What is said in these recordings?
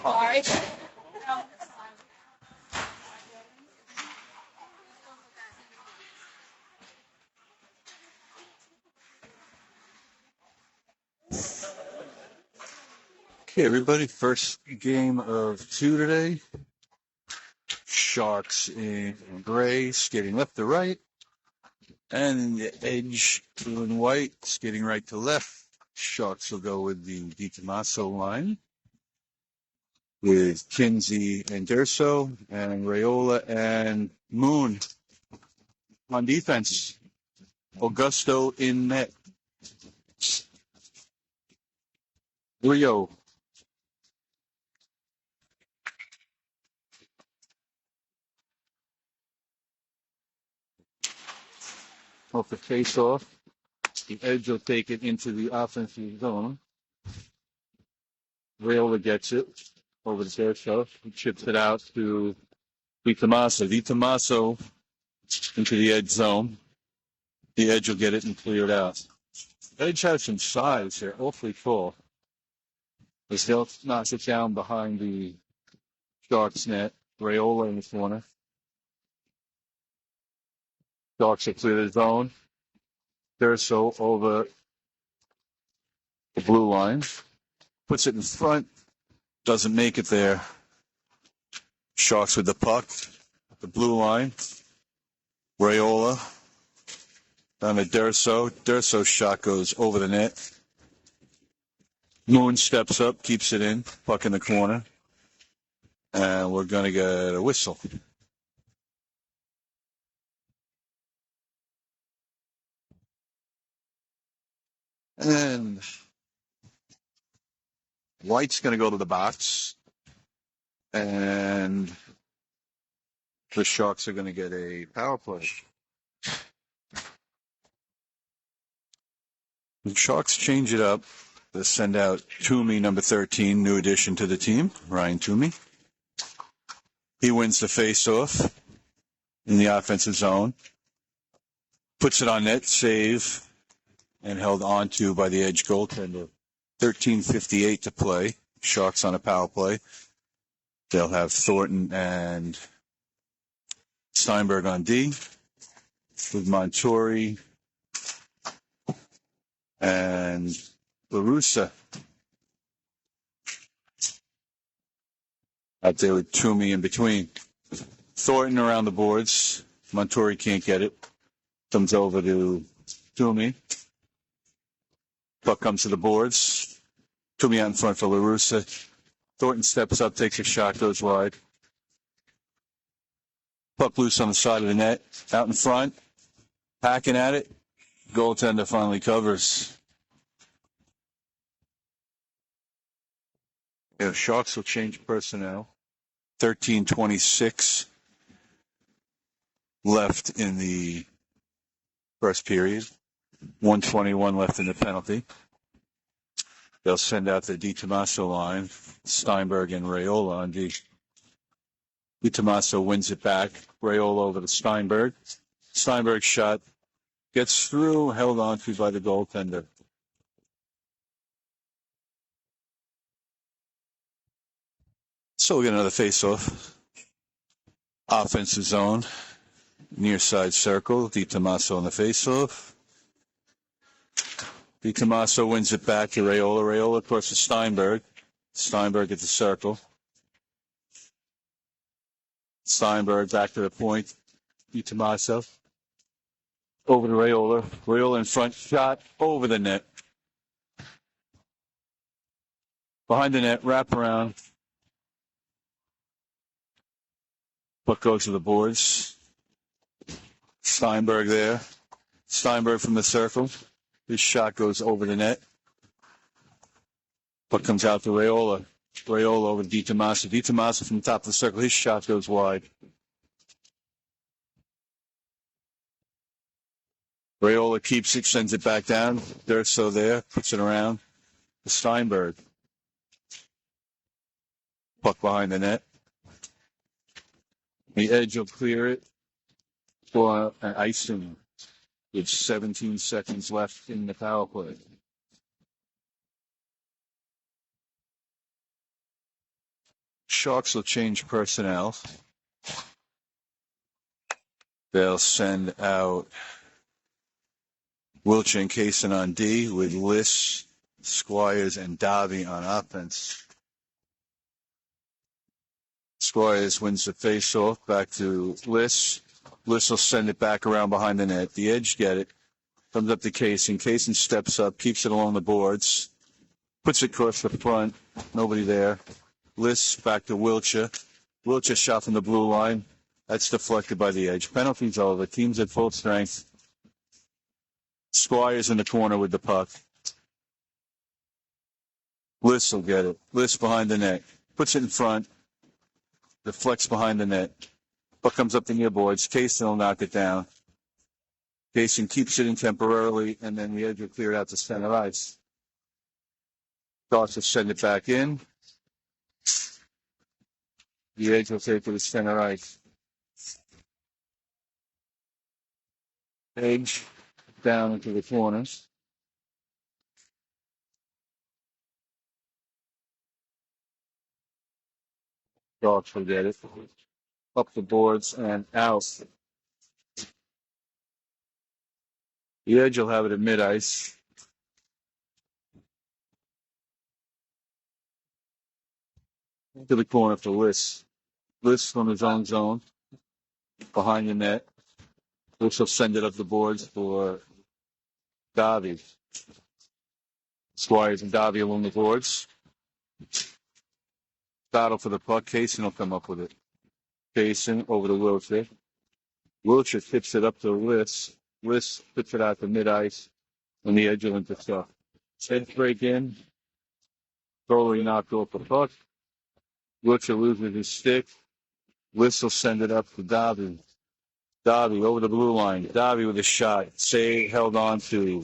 Okay, everybody, first game of two today. Sharks in gray, skating left to right. And the edge, blue and white, skating right to left. Sharks will go with the Di Tommaso line with Kinsey and Durso and Raiola and Moon on defense. Augusto in net. Rio. Off the face off. The edge will take it into the offensive zone. Raiola gets it over the Durso. He chips it out to Di Tommaso. Di Tommaso into the edge zone. The edge will get it and clear it out. Edge has some size here, awfully full. As they'll knock it down behind the Sharks net. Raiola in the corner. Sharks will clear the zone. Durso over the blue line. Puts it in front. Doesn't make it there. Sharks with the puck. The blue line. Raiola. Down to Durso. Durso's shot goes over the net. Moon steps up, keeps it in. Puck in the corner. And we're going to get a whistle. And White's going to go to the box. And the Sharks are going to get a power play. The Sharks change it up. They send out Toomey, number 13, new addition to the team, Ryan Toomey. He wins the face-off in the offensive zone. Puts it on net, save, and held onto by the edge goaltender. 13:58 to play. Sharks on a power play. They'll have Thornton and Steinberg on D with Montori and LaRussa out there with Toomey in between. Thornton around the boards. Montori can't get it. Comes over to Toomey. Puck comes to the boards. Toomey out in front for LaRussa. Thornton steps up, takes a shot, goes wide. Puck loose on the side of the net. Out in front. Hacking at it. Goaltender finally covers. Yeah, Sharks will change personnel. 13:26 left in the first period. 1:21 left in the penalty. They'll send out the Di Tommaso line. Steinberg and Raiola on D. Di Tommaso wins it back. Raiola over to Steinberg. Steinberg's shot gets through, held on to by the goaltender. So we get another face-off. Offensive zone. Near side circle. Di Tommaso on the face-off. Di Tommaso wins it back to Raiola. Raiola, of course, to Steinberg. Steinberg at the circle. Steinberg back to the point. Di Tommaso. Over to Raiola. Raiola in front. Shot over the net. Behind the net. Wrap around. Puck goes to the boards. Steinberg there. Steinberg from the circle. His shot goes over the net. Puck comes out to Raiola. Raiola over to Di Tommaso. Di Tommaso from the top of the circle. His shot goes wide. Raiola keeps it, sends it back down. Durso there, puts it around to Steinberg. Puck behind the net. The edge will clear it for an icing with 17 seconds left in the power play. Sharks will change personnel. They'll send out Wilcher and Kasin on D with Liss, Squires, and Davi on offense. Squires wins the face-off back to Liss. Liss will send it back around behind the net. The edge get it. Comes up to Kasin. Kasin steps up, keeps it along the boards, puts it across the front. Nobody there. Liss back to Wilcher. Wilcher shot from the blue line. That's deflected by the edge. Penalty's over. Team's at full strength. Squires in the corner with the puck. Liss will get it. Liss behind the net. Puts it in front. Deflects behind the net. Puck comes up the near boards. Kasin will knock it down. Kasin keeps it in temporarily, and then the edge will clear it out to center ice. Starts to send it back in. The edge will take it to center ice. Edge down into the corners. Starts will get it. Up the boards and out. The edge will have it at mid-ice. To the corner for Liss. Liss from his own zone. Behind the net. Liss will send it up the boards for Davi. Squires and Davi along the boards. Battle for the puck. Kasin will come up with it. Kasin over to Wilcher. Wilcher tips it up to Liss. Liss puts it out to mid-ice. And the edge will intercept. Edge break in. Totally knocked off the puck. Wilcher loses his stick. Liss will send it up to Davi. Davi over the blue line. Davi with a shot. Save held on to.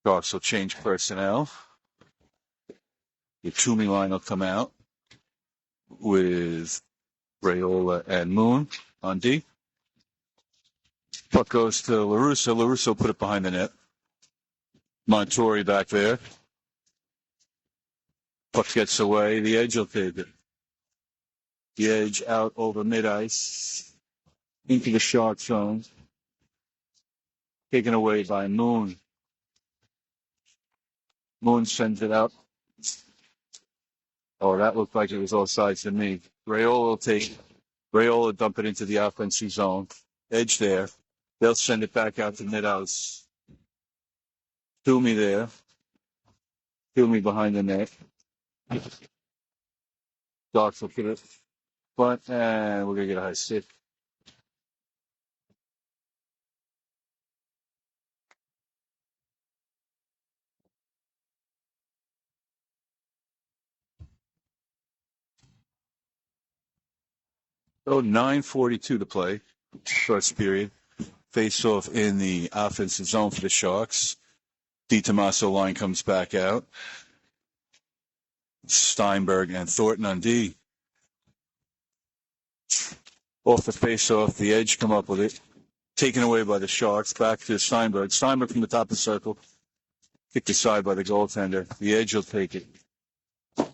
Sharks will change personnel. The Toomey line will come out with Raiola and Moon on D. Puck goes to LaRusso. LaRusso put it behind the net. Montori back there. Puck gets away. The edge will take it. The edge out over mid-ice. Into the Shark zone. Taken away by Moon. Moon sends it out. Oh, that looked like it was offsides to me. Raiola will take it. Raiola dump it into the offensive zone. Edge there. They'll send it back out to mid-ice. Toomey there. Toomey behind the net. Docs will put it front, and we're going to get a high stick. So 9:42 to play. First period. Face off in the offensive zone for the Sharks. DiTomaso line comes back out. Steinberg and Thornton on D. Off the face-off, the edge come up with it. Taken away by the Sharks. Back to Steinberg. Steinberg from the top of the circle. Kicked aside by the goaltender. The edge will take it.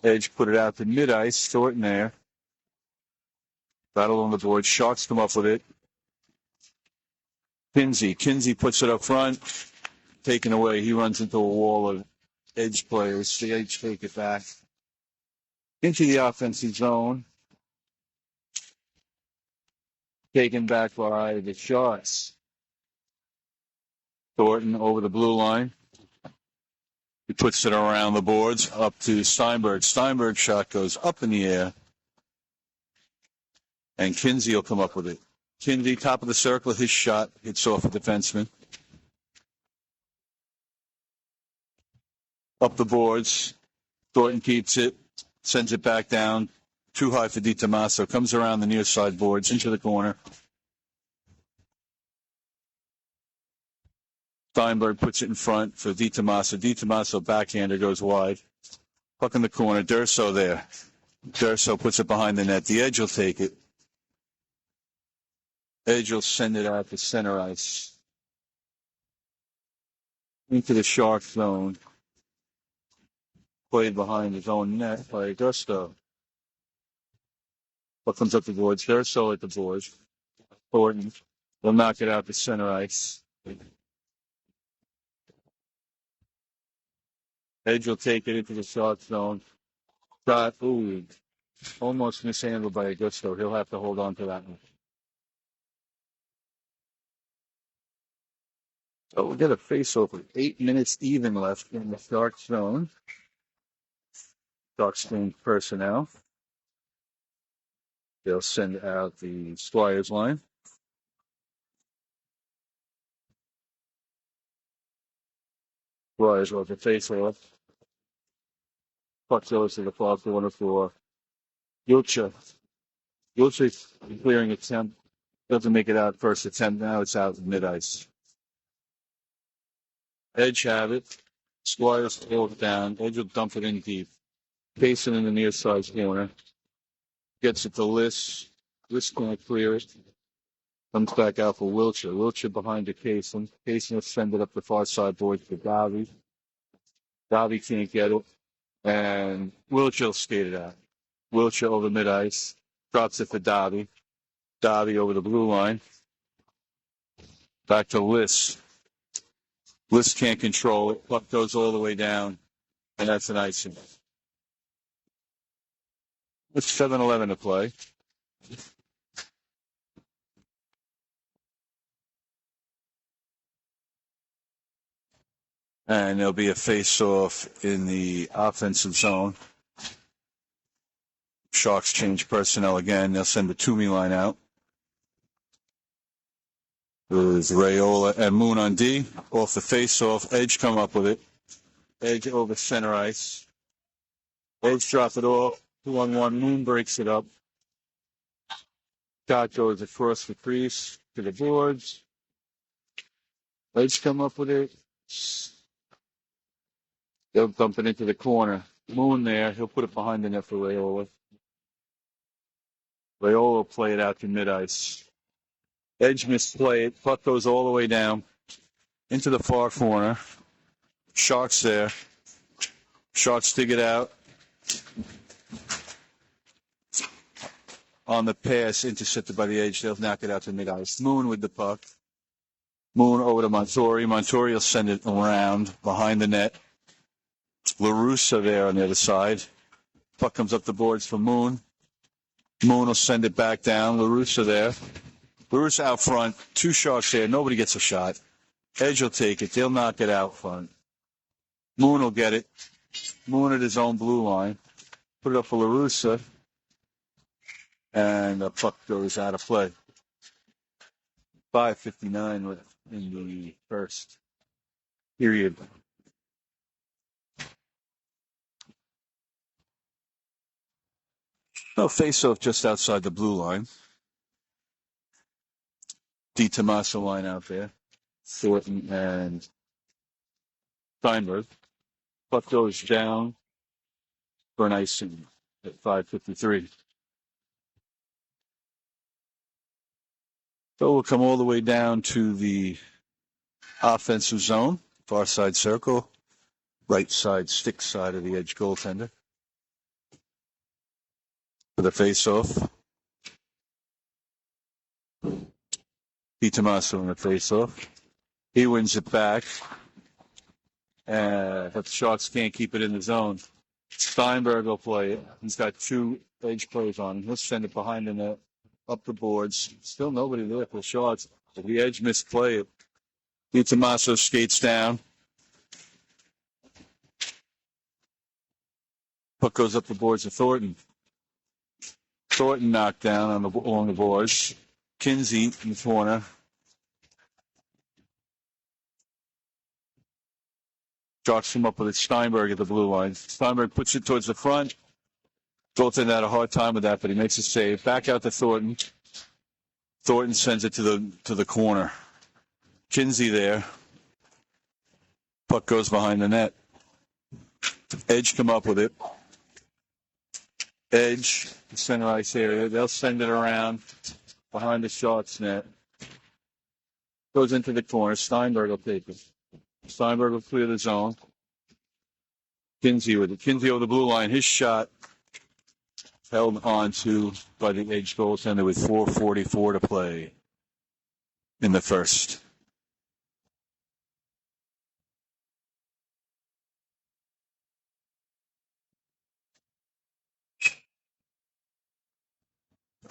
Edge put it out to mid-ice. Thornton there. Battle on the board. Sharks come up with it. Kinsey puts it up front. Taken away. He runs into a wall of edge players. The edge take it back. Into the offensive zone. Taken back by the Sharks. Thornton over the blue line. He puts it around the boards up to Steinberg. Steinberg's shot goes up in the air. And Kinsey will come up with it. Kinsey, top of the circle, his shot hits off a defenseman. Up the boards. Thornton keeps it. Sends it back down. Too high for DiTomaso. Comes around the near side boards into the corner. Steinberg puts it in front for DiTomaso. DiTomaso backhander goes wide. Puck in the corner. Durso there. Durso puts it behind the net. The edge will take it. Edge will send it out to center ice. Into the Shark zone. Played behind his own net by Augusto. What comes up the boards? Verso at the boards. Thornton. They'll knock it out to center ice. Edge will take it into the Shark zone. Shot. Ooh. Almost mishandled by Augusto. He'll have to hold on to that one. So we'll get a face-off 8 minutes even left in the Shark zone. Sharks change personnel. They'll send out the Squires line. Squires with the face-off. Puck goes to the far corner for Yulcha. Yulcha's clearing attempt. Doesn't make it out first attempt. Now it's out mid-ice. Edge have it. Squires throw it down. Edge will dump it in deep. Kasin in the near side corner. Gets it to Liss. Liss can't clear it. Comes back out for Wiltshire. Wiltshire behind the Kasin. Kasin will send it up the far side board for Davi. Davi can't get it. And Wiltshire will skate it out. Wiltshire over mid-ice. Drops it for Davi. Davi over the blue line. Back to Liss. Liss can't control it. Puck goes all the way down. And that's an icing. It's 7-11 to play. And there'll be a face-off in the offensive zone. Sharks change personnel again. They'll send the Toomey line out. There's Rayola and Moon on D. Off the face-off. Edge come up with it. Edge over center ice. Edge drop it off. 2-on-1. Moon breaks it up. Shot goes across the crease to the boards. Edge come up with it. They'll dump it into the corner. Moon there. He'll put it behind the net for Rayola. Rayola will play it out to mid-ice. Edge misplay it. Puck goes all the way down into the far corner. Sharks there. Sharks dig it out. On the pass, intercepted by the Edge. They'll knock it out to mid-ice. Moon with the puck. Moon over to Montori. Montori will send it around behind the net. LaRussa there on the other side. Puck comes up the boards for Moon. Moon will send it back down. LaRussa there. LaRussa out front. Two Sharks there. Nobody gets a shot. Edge will take it. They'll knock it out front. Moon will get it. Moon at his own blue line. Put it up for LaRussa. And the puck goes out of play. 5:59 left in the first period. No, face-off just outside the blue line. Di Tommaso line out there. Thornton and Steinberg. Puck goes down for an icing at 5:53. So we'll come all the way down to the offensive zone, far side circle, right side, stick side of the Edge goaltender. For the face-off. Di Tommaso in the face-off. He wins it back. But the Sharks can't keep it in the zone. Steinberg will play it. He's got two Edge players on him. He'll send it behind the net, up the boards. Still nobody there for the Sharks. The Edge misplay it. Di Tommaso skates down. Puck goes up the boards of Thornton. Thornton knocked down along the boards. Kinsey in the corner. Sharks him up with it. Steinberg at the blue line. Steinberg puts it towards the front. Goaltender had a hard time with that, but he makes a save. Back out to Thornton. Thornton sends it to the corner. Kinsey there. Puck goes behind the net. Edge come up with it. Edge, the center ice area. They'll send it around behind the Sharks net. Goes into the corner. Steinberg will take it. Steinberg will clear the zone. Kinsey with it. Kinsey over the blue line. His shot held on to by the Edge goaltender with 4:44 to play in the first.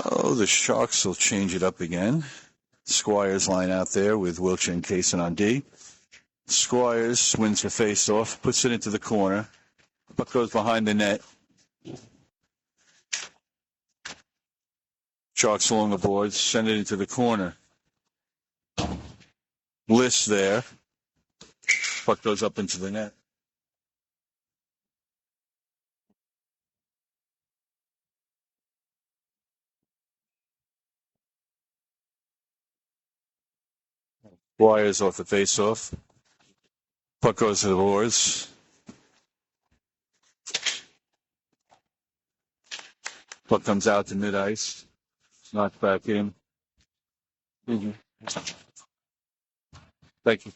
Oh, the Sharks will change it up again. Squires line out there with Wiltshire and Kasin on D. Squires wins the face-off, puts it into the corner. Puck goes behind the net. Sharks along the boards, send it into the corner. List there. Puck goes up into the net. Squires off the face-off. Puck goes to the boards. Puck comes out to mid-ice. Knocked back in. Mm-hmm. Thank you.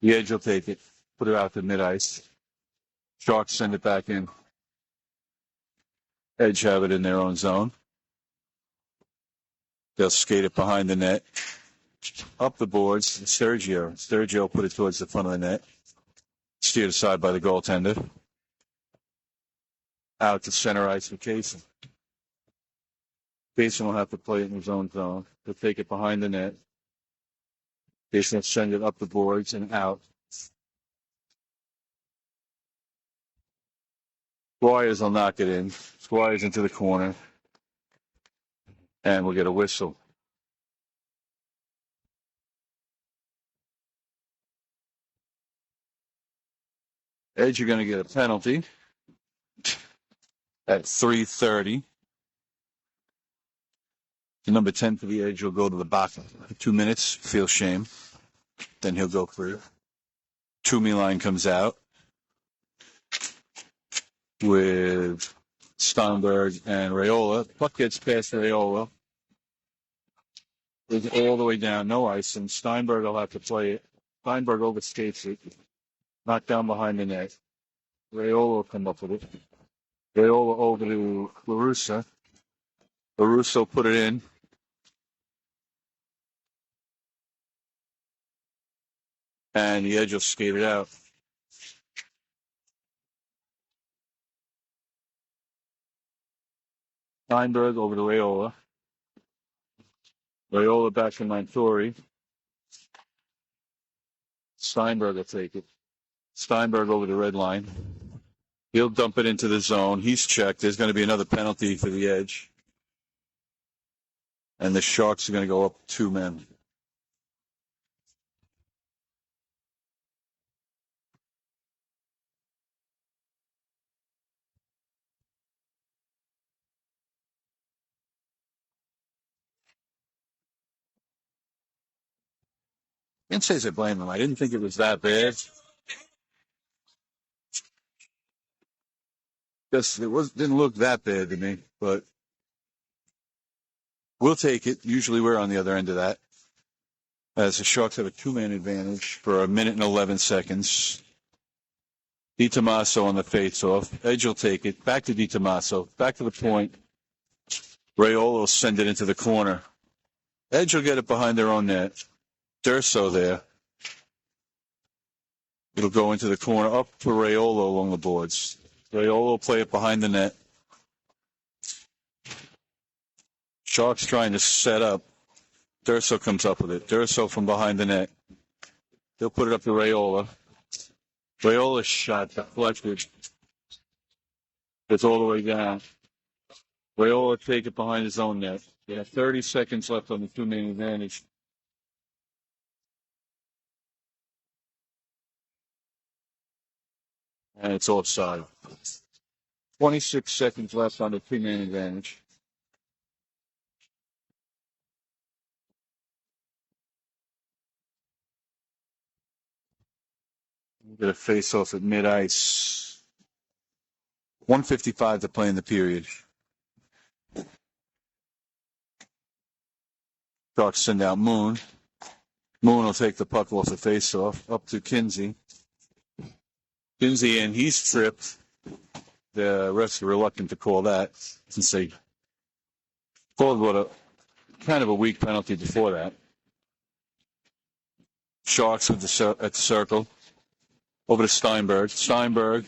The Edge will take it. Put it out to mid-ice. Sharks send it back in. Edge have it in their own zone. They'll skate it behind the net. Up the boards. Sergio put it towards the front of the net. Steered aside by the goaltender. Out to center ice for Kasin. Kasin will have to play it in his own zone. He'll take it behind the net. Kasin will send it up the boards and out. Squires will knock it in. Squires into the corner. And we'll get a whistle. Edge, you're going to get a penalty at 3:30. The number 10 for the Edge will go to the back for 2 minutes. Feel shame. Then he'll go through. Toomey line comes out with Steinberg and Raiola. Puck gets past Raiola. Goes all the way down, no ice, and Steinberg will have to play it. Steinberg overskates it. Knocked down behind the net. Raiola will come up with it. Raiola over to LaRussa. LaRussa will put it in. And the Edge will skate it out. Steinberg over to Raiola. Raiola back to Montori. Steinberg will take it. Steinberg over the red line. He'll dump it into the zone. He's checked. There's going to be another penalty for the Edge. And the Sharks are going to go up 2 men. Can't say I blame them. I didn't think it was that bad. Just didn't look that bad to me, but we'll take it. Usually we're on the other end of that. As the Sharks have a 2-man advantage for 1 minute and 11 seconds. DiTomaso on the face-off. Edge will take it. Back to DiTomaso. Back to the point. Raiola will send it into the corner. Edge will get it behind their own net. Durso there. It'll go into the corner. Up for Raiola along the boards. Raiola will play it behind the net. Sharks trying to set up. Durso comes up with it. Durso from behind the net. He'll put it up to Raiola. Raiola's shot deflected. It's all the way down. Raiola take it behind his own net. 30 seconds left on the 2-man advantage. And it's offside. 26 seconds left on the 2-man advantage. Get a face-off at mid-ice. 1:55 to play in the period. Sharks send out Moon. Moon will take the puck off the face-off up to Kinsey. Kinsey, and he's tripped. The refs are reluctant to call that since they called what a kind of a weak penalty before that. Sharks at the circle. Over to Steinberg. Steinberg.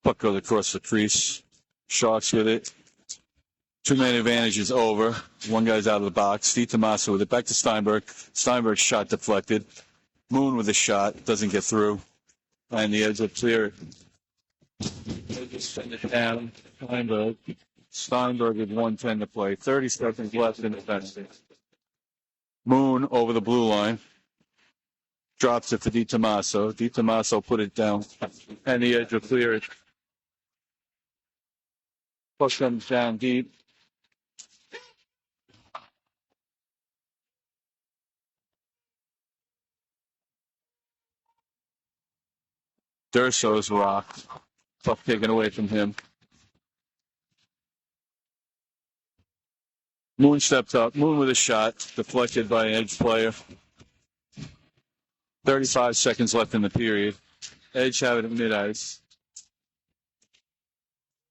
Puck goes across the crease. Sharks with it. Two-man advantage is over. One guy's out of the box. Steve Tommaso with it. Back to Steinberg. Steinberg's shot deflected. Moon with a shot. Doesn't get through. And the edge will clear it. They just send it down. Steinberg. Steinberg with 1:10 to play. 30 seconds left in the penalty. Moon over the blue line. Drops it to Di Tommaso. Di Tommaso put it down. And the edge will clear it. Puck comes down deep. Durso's rocked. Puck taken away from him. Moon stepped up. Moon with a shot. Deflected by an Edge player. 35 seconds left in the period. Edge have it at mid-ice.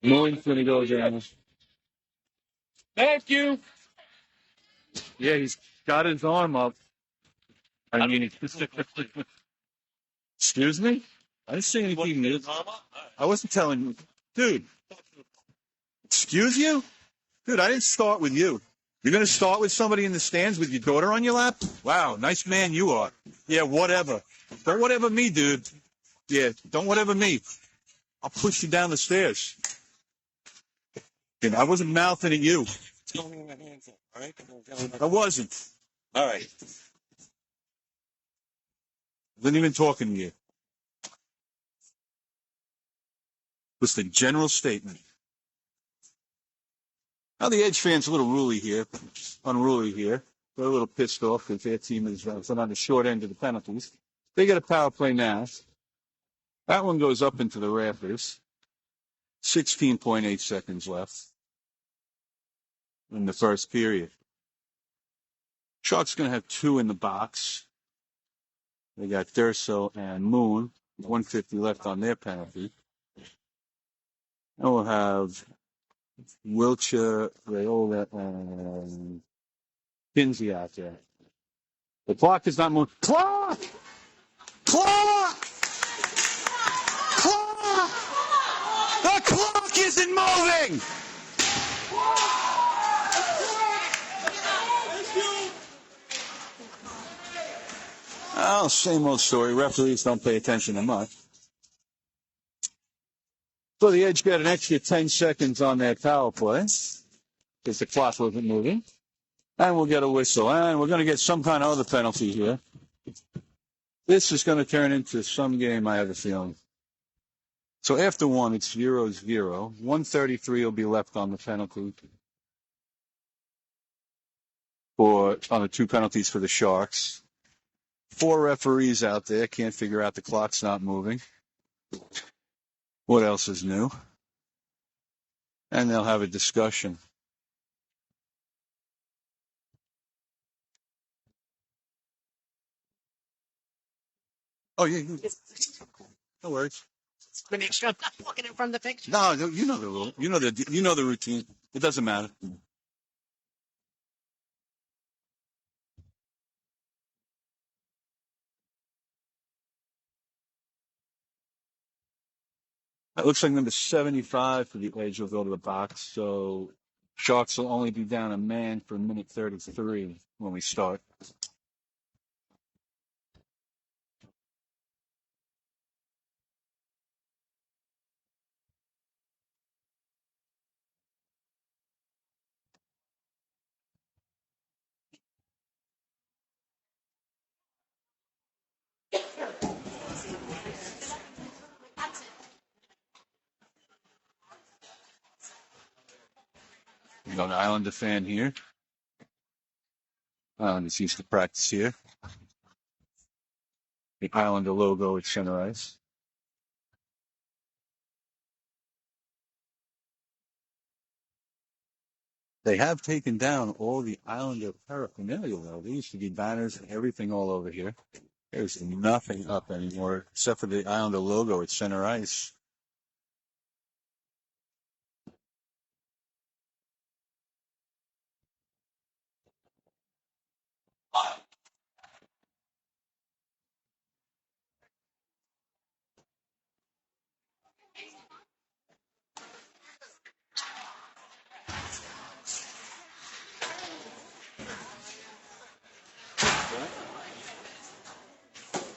Moon's going to go down. Thank you. Yeah, he's got his arm up. I mean, excuse me? I didn't say anything new. I wasn't telling you. Dude, excuse you? Dude, I didn't start with you. You're going to start with somebody in the stands with your daughter on your lap? Wow, nice man you are. Yeah, whatever. Don't whatever me, dude. Yeah, don't whatever me. I'll push you down the stairs. I wasn't mouthing at you. Tell me my hands up, all right? I wasn't. All right. Wasn't even talking to you. It was the general statement. Now the Edge fans a little unruly here. They're a little pissed off because their team is on the short end of the penalties. They get a power play now. That one goes up into the rafters. 16.8 seconds left in the first period. Sharks going to have two in the box. They got Durso and Moon. 150 left on their penalty. And we'll have Wiltshire, Rayola, and Kinsey out there. The clock is not moving. Clock! Clock! Clock! The clock isn't moving! Oh, same old story. Referees don't pay attention to much. So the Edge got an extra 10 seconds on that power play because the clock wasn't moving. And we'll get a whistle. And we're going to get some kind of other penalty here. This is going to turn into some game, I have a feeling. So after one, it's 0-0. 133 will be left on the penalty on the two penalties for the Sharks. 4 referees out there can't figure out the clock's not moving. What else is new? And they'll have a discussion. Oh, yeah. No worries. Make sure I'm not walking in from the picture. No, you know the rule. You know the routine. It doesn't matter. That looks like number 75 for the Edge will go to the box. So Sharks will only be down a man for minute 33 when we start. We got an Islander fan here. Islanders used to practice here. The Islander logo at center ice. They have taken down all the Islander paraphernalia, though. There used to be banners and everything all over here. There's nothing up anymore except for the Islander logo at center ice.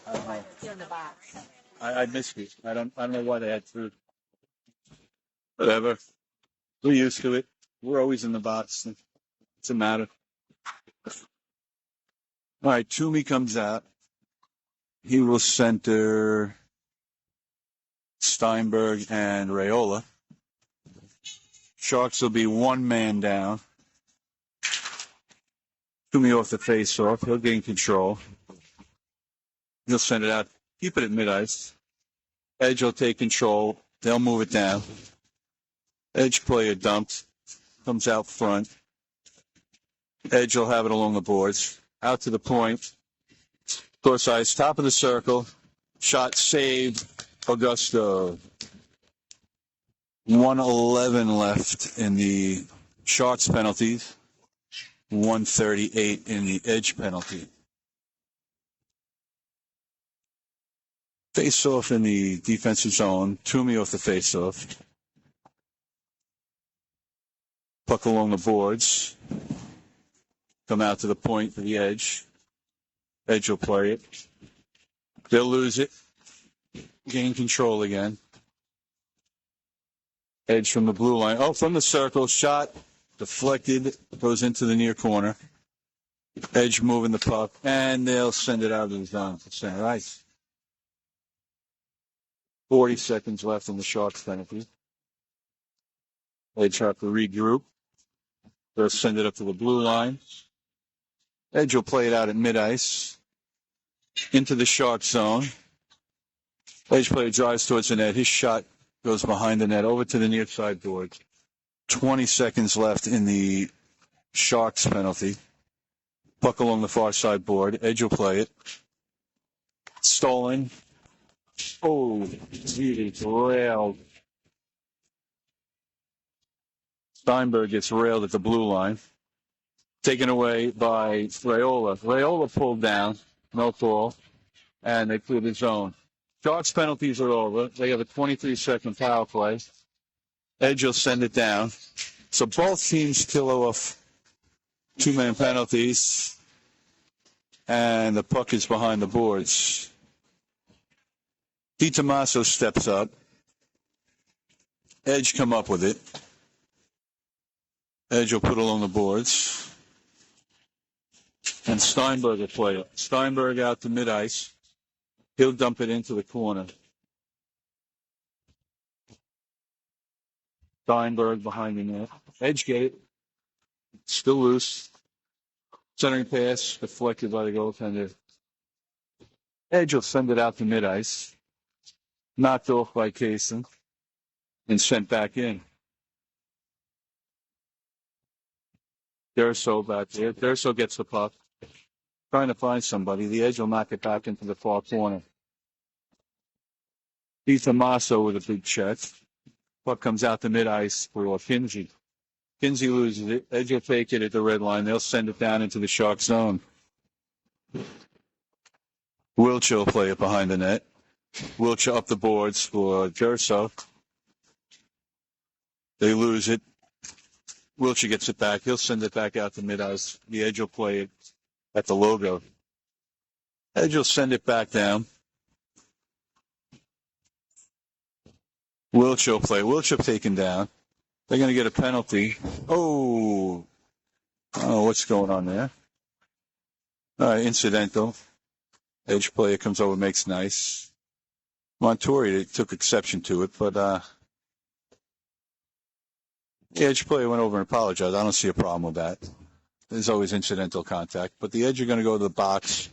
I don't know. You're in the box. I missed it. I don't know why they had food. Whatever. We're used to it. We're always in the box. What's the matter? All right, Toomey comes out. He will center Steinberg and Raiola. Sharks will be one man down. Toomey off the face-off. He'll gain control. He'll send it out. Keep it at mid-ice. Edge will take control. They'll move it down. Edge player dumps. Comes out front. Edge will have it along the boards. Out to the point. Course ice. Top of the circle. Shot saved. Augusto. 1:11 left in the Sharks penalties. 1:38 in the Edge penalty. Face-off in the defensive zone. Toomey off the face-off. Puck along the boards. Come out to the point for the Edge. Edge will play it. They'll lose it. Gain control again. Edge from the blue line. Oh, from the circle. Shot. Deflected. Goes into the near corner. Edge moving the puck. And they'll send it out of the zone to center ice. 40 seconds left in the Sharks penalty. Edge have to regroup. They'll send it up to the blue line. Edge will play it out at mid-ice. Into the Sharks zone. Edge player drives towards the net. His shot goes behind the net over to the near side board. 20 seconds left in the Sharks penalty. Puck along the far side board. Edge will play it. Stolen. Oh, gee, it's railed. Steinberg gets railed at the blue line. Taken away by Raiola. Raiola pulled down. No call. And they clear the zone. Sharks penalties are over. They have a 23-second power play. Edge will send it down. So both teams kill off two-man penalties. And the puck is behind the boards. DiTomaso steps up. Edge come up with it. Edge will put along the boards. And Steinberg will play it. Steinberg out to mid-ice. He'll dump it into the corner. Steinberg behind the net. Edge gate. Still loose. Centering pass deflected by the goaltender. Edge will send it out to mid-ice. Knocked off by Kasin. And sent back in. Derso back there. Derso gets the puck. Trying to find somebody. The Edge will knock it back into the far corner. DiTomaso with a big check. Puck comes out to mid-ice for Kinsey. Kinsey loses it. Edge will take it at the red line. They'll send it down into the Shark zone. Wiltshire will play it behind the net. Wiltshire up the boards for Derso. They lose it. Wiltshire gets it back. He'll send it back out to mid-ice. The Edge will play it at the logo. Edge will send it back down. Wiltshire will play. Wiltshire taken down. They're going to get a penalty. Oh, what's going on there? Incidental. Edge player comes over, makes nice. Montori took exception to it, but the Edge player went over and apologized. I don't see a problem with that. There's always incidental contact, but the Edge are going to go to the box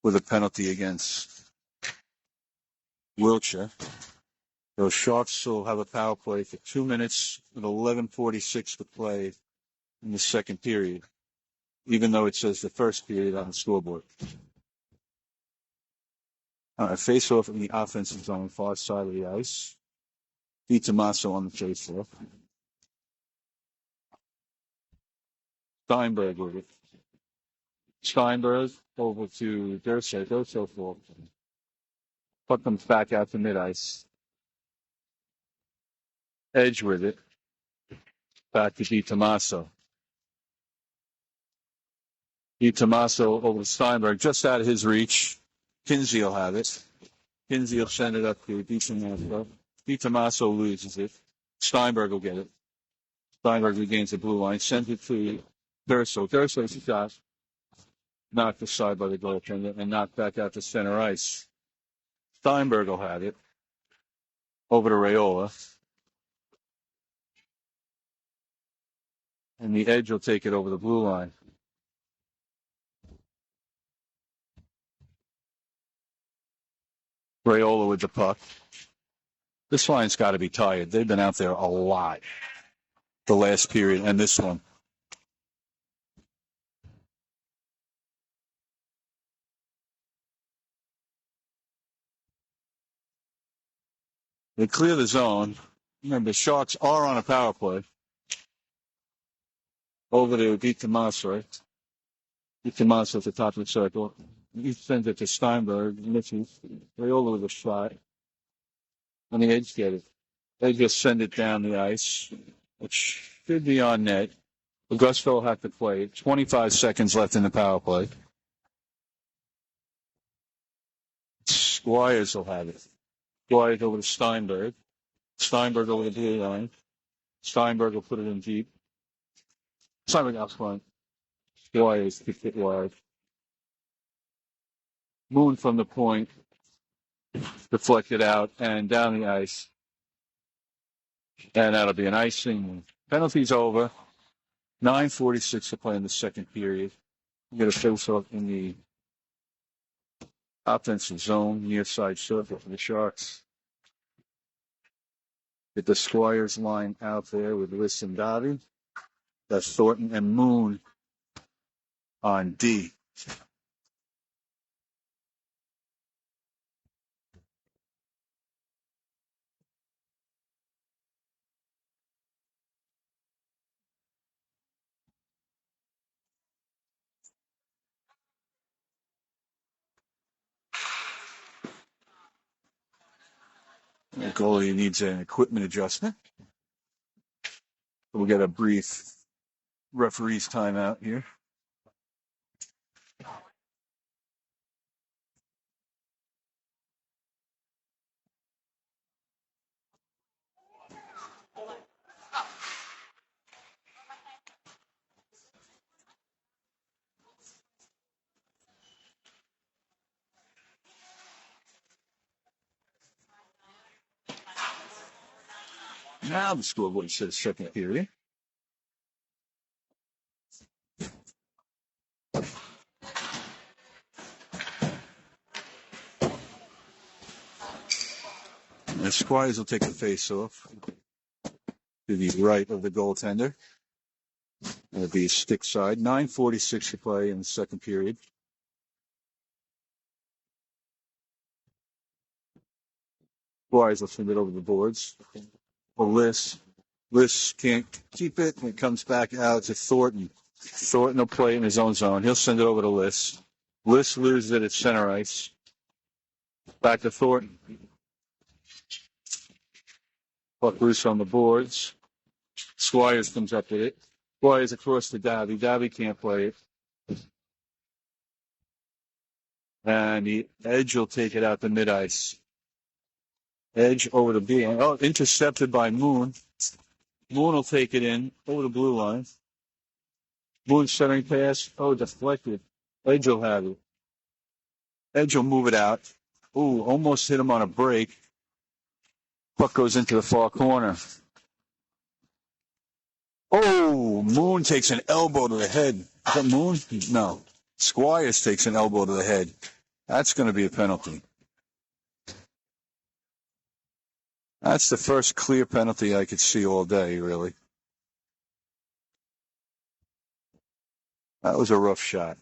with a penalty against Wiltshire. Those Sharks will have a power play for 2 minutes with 11:46 to play in the second period, even though it says the first period on the scoreboard. All right, face off in the offensive zone, far side of the ice. DiTomaso on the face off. Steinberg with it. Steinberg over to Durso. Durso for puck comes back out to mid ice. Edge with it. Back to DiTomaso. DiTomaso over to Steinberg, just out of his reach. Kinsey will have it. Kinsey will send it up to DiTomaso. DiTomaso loses it. Steinberg will get it. Steinberg regains the blue line, sends it to Durso. Durso's shot knocked aside by the goaltender and knocked back out to center ice. Steinberg will have it over to Raiola. And the Edge will take it over the blue line. Raiola with the puck. This line's got to be tired. They've been out there a lot the last period and this one. They clear the zone. Remember, the Sharks are on a power play. Over to DiTomaso. DiTomaso at the top of the circle. He sends it to Steinberg. Misses. Raiola with a shot. And the Edge get it. They just send it down the ice, which should be on net. Augusto will have to play. 25 seconds left in the power play. Squires will have it. Squires over to Steinberg. Steinberg over the blue line. Steinberg will put it in deep. Steinberg out front. Squires kicked it wide. Moon from the point. Deflected out and down the ice. And that'll be an icing. Penalty's over. 9:46 to play in the second period. We get a face-off in the offensive zone, near side circle for the Sharks. Get the Squires line out there with Liss and Davi. That's Thornton and Moon on D. The goalie needs an equipment adjustment. We'll get a brief referee's timeout here. Now the scoreboard says second period. The Squires will take the face-off to the right of the goaltender. It'll be stick side. 9:46 to play in the second period. Squires will send it over the boards. For Liss. Liss can't keep it, and it comes back out to Thornton. Thornton will play in his own zone. He'll send it over to Liss. Liss loses it at center ice. Back to Thornton. Puck loose on the boards. Squires comes up with it. Squires across to Davi. Davi can't play it. And the Edge will take it out to mid-ice. Edge over the blue line. Oh, intercepted by Moon. Moon will take it in over the blue line. Moon centering pass. Oh, deflected. Edge will have it. Edge will move it out. Ooh, almost hit him on a break. Puck goes into the far corner. Oh, Moon takes an elbow to the head. Is that Moon? No. Squires takes an elbow to the head. That's going to be a penalty. That's the first clear penalty I could see all day, really. That was a rough shot.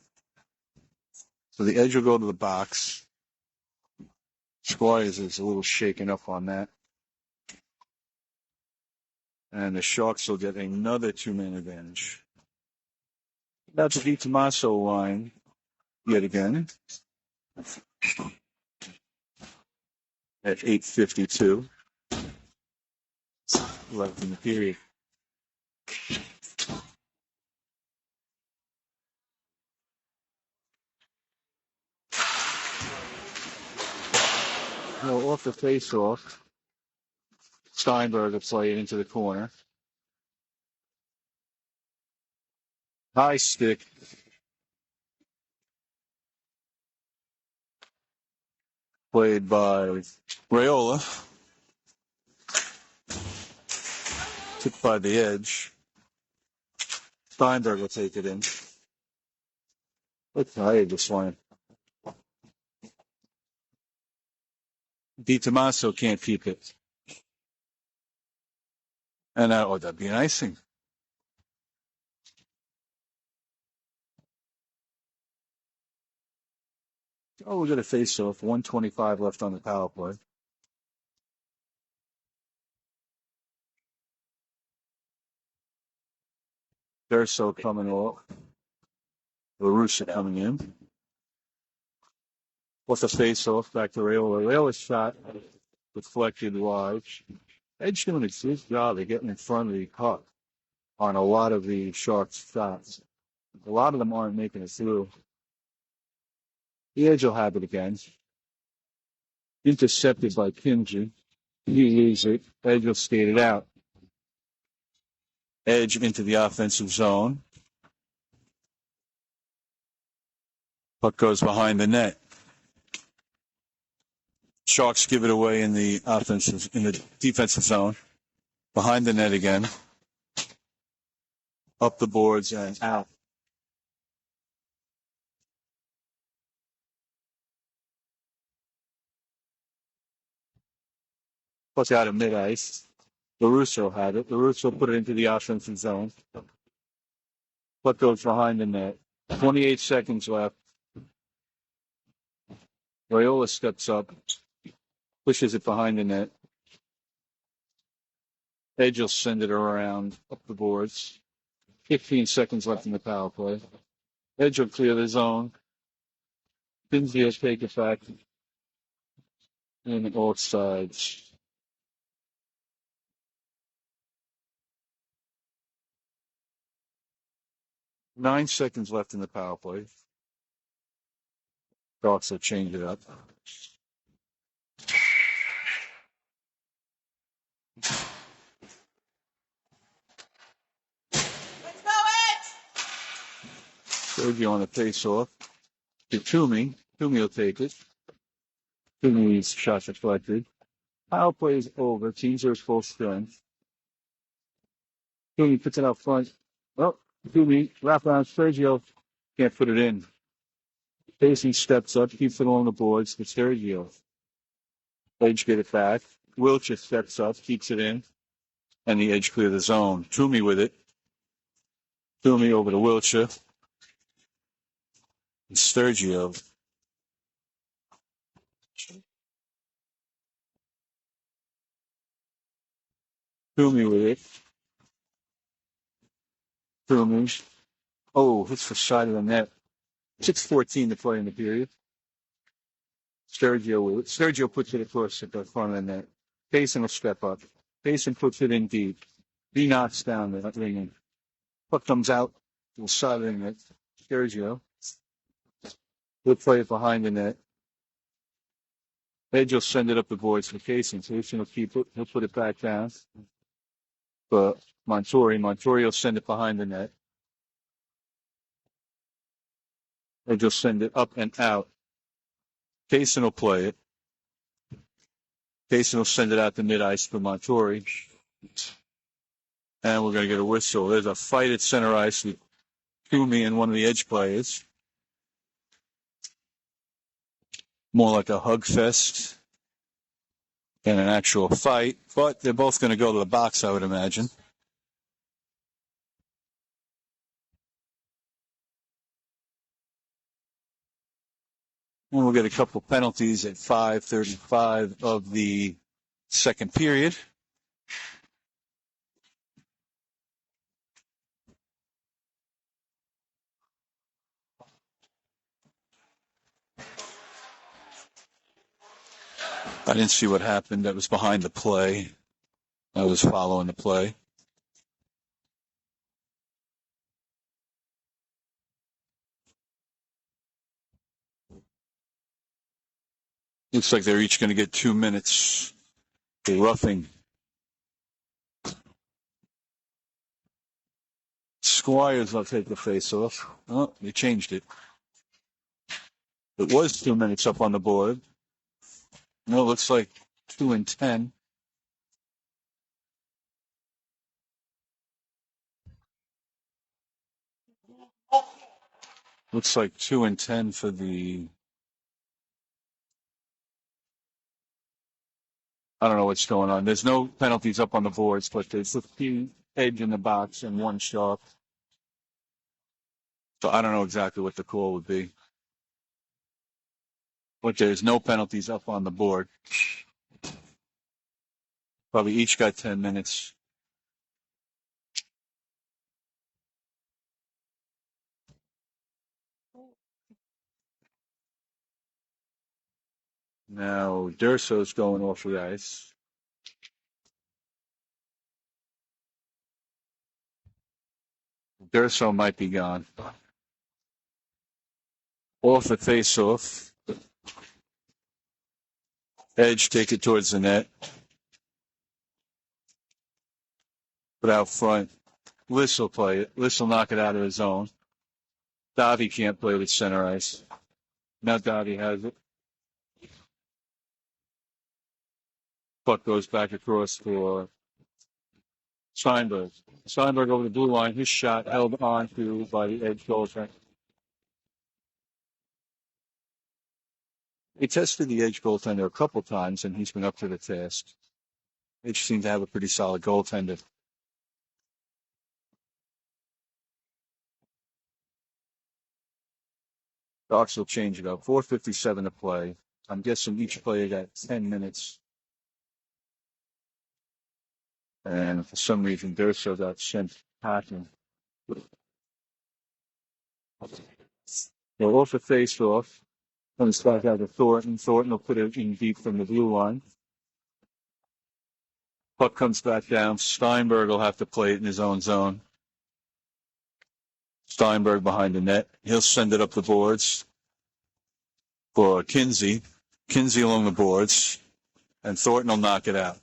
So the edge will go to the box. Squires is a little shaken up on that. And the Sharks will get another two-man advantage. That's a DiTomaso line yet again at 8:52. Left in the period. Well, off the face-off, Steinberg will play it into the corner. High stick. Played by Raiola. Took by the edge. Steinberg will take it in. Look tired this one. DiTomaso can't keep it. And that'd be an icing. Oh, we got a face-off. 1:25 left on the power play. Durso coming off. LaRussa coming in. What's a face-off back to Raiola. Raiola's shot deflected wide. Edge doing a good job of getting in front of the puck on a lot of the Sharks' shots. A lot of them aren't making it through. The Edge will have it again. Intercepted by Kimji. He leaves it. Edge will skate it out. Edge into the offensive zone. Puck goes behind the net. Sharks give it away in the defensive zone. Behind the net again. Up the boards and out. Puck out of mid-ice. LaRusso had it. LaRusso put it into the offensive zone. Puck goes behind the net. 28 seconds left. Raiola steps up. Pushes it behind the net. Edge will send it around up the boards. 15 seconds left in the power play. Edge will clear the zone. Kinsey will take it back. And both sides. Nine seconds left in the power play. Sharks will change it up. Let's go, Edge! Sergio on the face-off. To Toomey. Toomey will take it. Toomey's shot deflected. Power play is over. Teams are full strength. Toomey puts it out front. Well, Toomey wrap around Sergio. Can't put it in. Kasin steps up, keeps it on the boards to Sergio. Edge get it back. Wilcher steps up, keeps it in. And the Edge clear the zone. Toomey with it. Toomey over to Wilcher. And Sergio. Toomey with it. Toomey. Oh, hits the side of the net. 6:14 to play in the period. Sergio with it. Sergio puts it across at the front of the net. Kasin will step up. Kasin puts it in deep. He knocks down the ring. Puck comes out to the side of the net. Sergio. He'll play it behind the net. Edge will send it up the boards for Kasin. Kasin will keep it. He'll put it back down. But Montori will send it behind the net. Edge will send it up and out. Kasin will play it. Kasin will send it out to mid-ice for Montori. And we're going to get a whistle. There's a fight at center ice with Toomey and one of the Edge players. More like a hug fest. in an actual fight, but they're both going to go to the box, I would imagine. And we'll get a couple penalties at 5:35 of the second period. I didn't see what happened. That was behind the play. I was following the play. Looks like they're each going to get 2 minutes for roughing. Squires will take the face off. Oh, they changed it. It was 2 minutes up on the board. No, it looks like 2 and 10. Looks like 2 and 10 for the. I don't know what's going on. There's no penalties up on the boards, but there's a few edge in the box and one sharp. So I don't know exactly what the call would be. But there's no penalties up on the board. Probably each got 10 minutes. Now Durso's going off the ice. Durso might be gone. Off the face-off. Edge take it towards the net. But out front, Liss will play it. Liss will knock it out of his zone. Davi can't play with center ice. Now Davi has it. Puck goes back across for Steinberg. Steinberg over the blue line. His shot held on to by the edge goaltender. He tested the edge goaltender a couple times, and he's been up to the task. Edge seemed to have a pretty solid goaltender. Docs will change it up. 4:57 to play. I'm guessing each player got 10 minutes. And for some reason, Durso got sent packing. Well, off the face-off. Comes back out to Thornton. Thornton will put it in deep from the blue line. Puck comes back down. Steinberg will have to play it in his own zone. Steinberg behind the net. He'll send it up the boards for Kinsey. Kinsey along the boards. And Thornton will knock it out.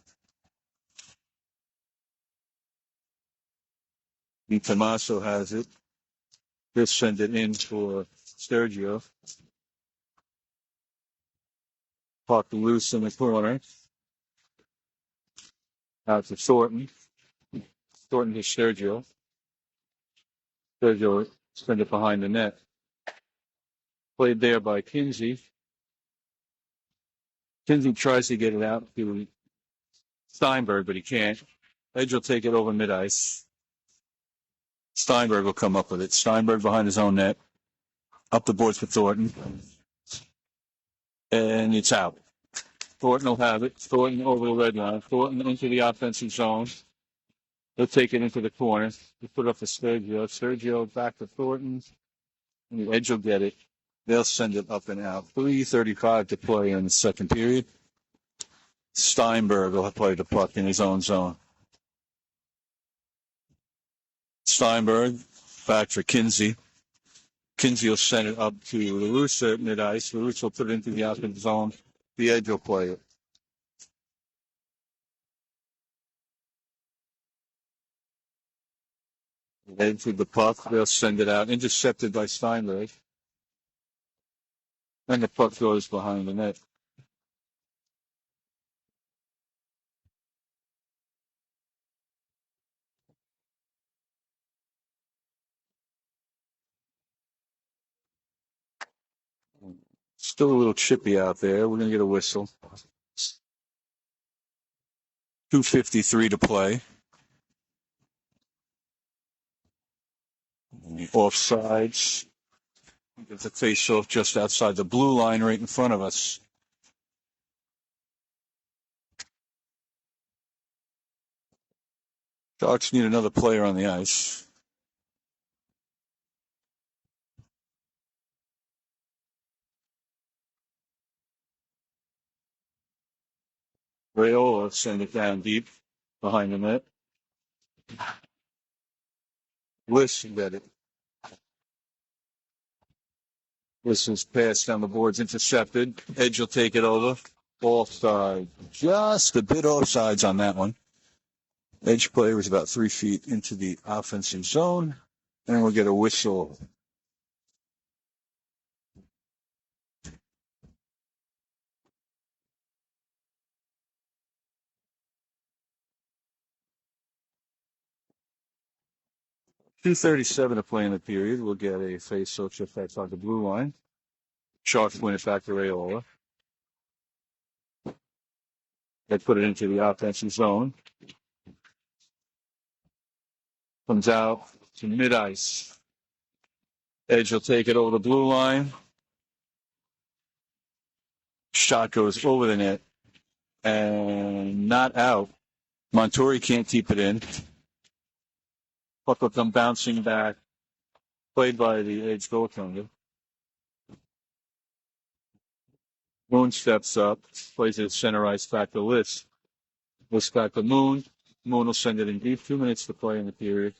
Tommaso has it. He'll send it in for Sergio. Puck loose in the corner. Out to Thornton. Thornton to Sergio. Sergio send it behind the net. Played there by Kinsey. Kinsey tries to get it out to Steinberg, but he can't. Edge will take it over mid-ice. Steinberg will come up with it. Steinberg behind his own net. Up the boards for Thornton. And it's out. Thornton will have it. Thornton over the red line. Thornton into the offensive zone. He'll take it into the corner. He'll put it up for Sergio. Sergio back to Thornton. And the Edge will get it. They'll send it up and out. 3:35 to play in the second period. Steinberg will play the puck in his own zone. Steinberg back for Kinsey. Kinsey will send it up to LaRussa at mid-ice. LaRussa will put it into the offensive zone. The Edge will play it. Edge with the puck. They'll send it out. Intercepted by Steinberg. And the puck goes behind the net. Still a little chippy out there. We're going to get a whistle. 2:53 to play. Offsides. Get the face-off just outside the blue line right in front of us. Sharks need another player on the ice. Rayola send it down deep behind the net. Listen, get it. Listen's pass down the boards intercepted. Edge will take it over. Offside. Just a bit offsides on that one. Edge player was about 3 feet into the offensive zone. And we'll get a whistle. .237 to play in the period. We'll get a face-off just outside the blue line. Sharks win it back to Rayola. They put it into the offensive zone. Comes out to mid-ice. Edge will take it over the blue line. Shot goes over the net and not out. Montori can't keep it in. Puck will come bouncing back. Played by the Edge goaltender. Moon steps up. Plays it center ice back to List. List back to Moon. Moon will send it in deep. 2 minutes to play in the period.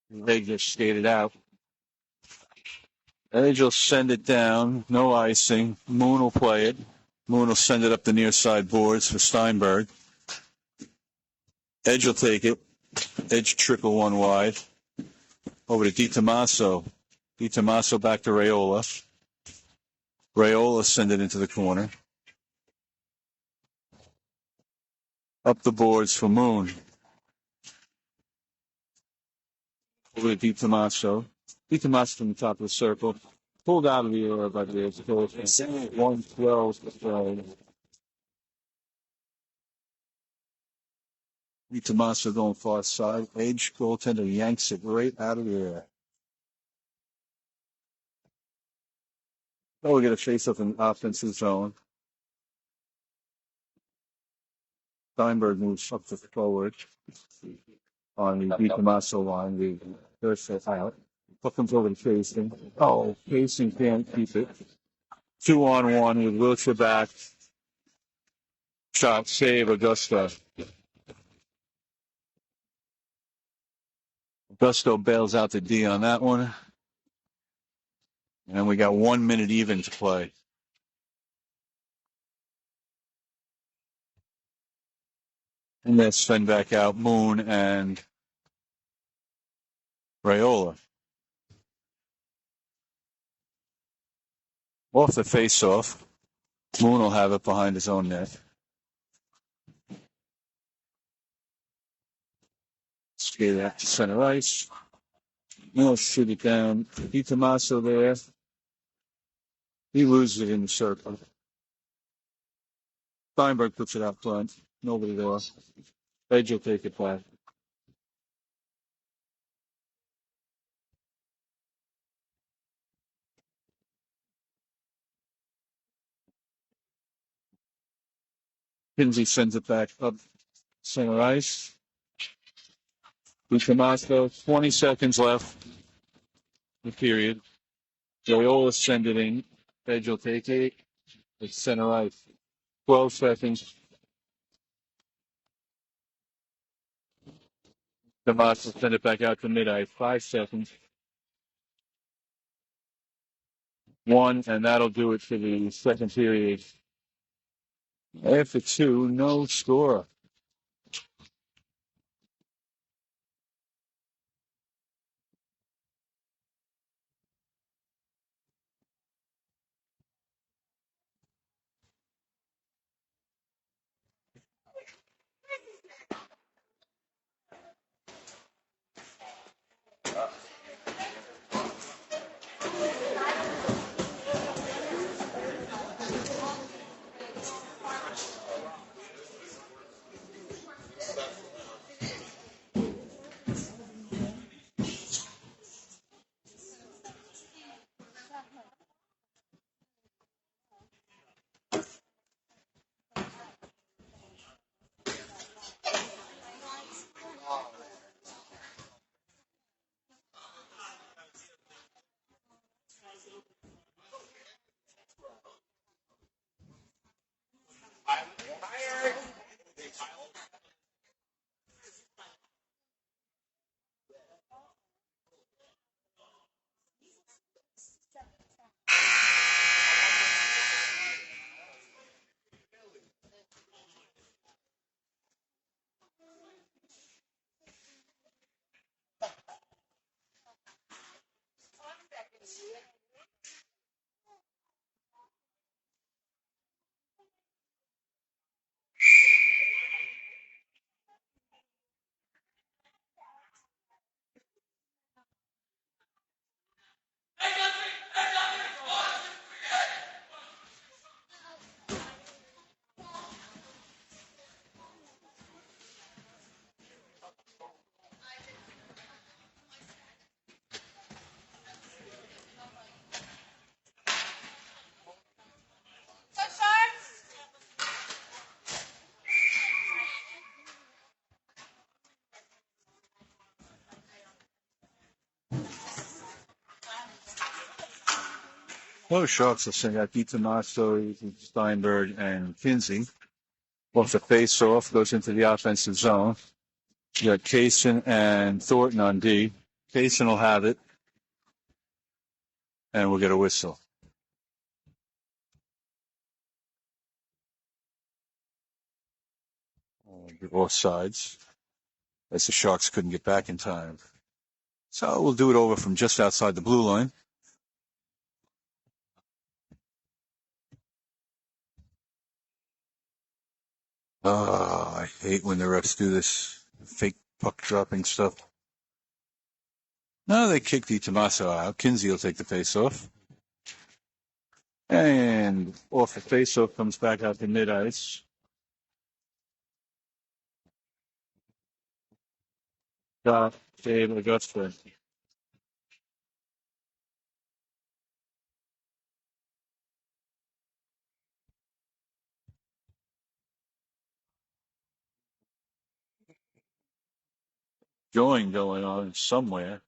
They just skated out. Edge will send it down. No icing. Moon will play it. Moon will send it up the near side boards for Steinberg. Edge will take it. Edge trickle one wide. Over to DiTomaso. DiTomaso back to Rayola. Rayola send it into the corner. Up the boards for Moon. Over to DiTomaso. DiTomaso from the top of the circle. Pulled out of the air by the Edge coach. 1:12 to play. DiTomaso going far side. Edge goaltender yanks it right out of the air. Now we get a face-up in the offensive zone. Steinberg moves up the forward on the DiTomaso line. The first out. Puck comes over to Kasin. Oh, Kasin can't keep it. 2-on-1 with Wiltshire back. Shot, save, Augusto. Augusto bails out the D on that one. And we got 1 minute even to play. And let's send back out Moon and Rayola. Off the face-off. Moon will have it behind his own net. Skate out to center ice. He'll shoot it down. DiTomaso there. He loses it in the circle. Steinberg puts it out front. Nobody there. Edge will take it back. Kinsey sends it back up center ice. DiTomaso, 20 seconds left. The period. Rayola send it in. Edge will take it. It's center ice. 12 seconds. DiTomaso send it back out to mid-ice. 5 seconds. 1, and that'll do it for the second period. After 2, no score. Well, Sharks will send out DiTomaso, Steinberg, and Kinsey. Off the face-off, goes into the offensive zone. You got Kasin and Thornton on D. Kasin will have it, and we'll get a whistle. Both sides, as the Sharks couldn't get back in time. So we'll do it over from just outside the blue line. Oh, I hate when the refs do this fake puck dropping stuff. No, they kick DiTomaso out. Kinsey will take the face-off. And off the face-off comes back out to mid-ice. Got Dave Augusta. Going on somewhere.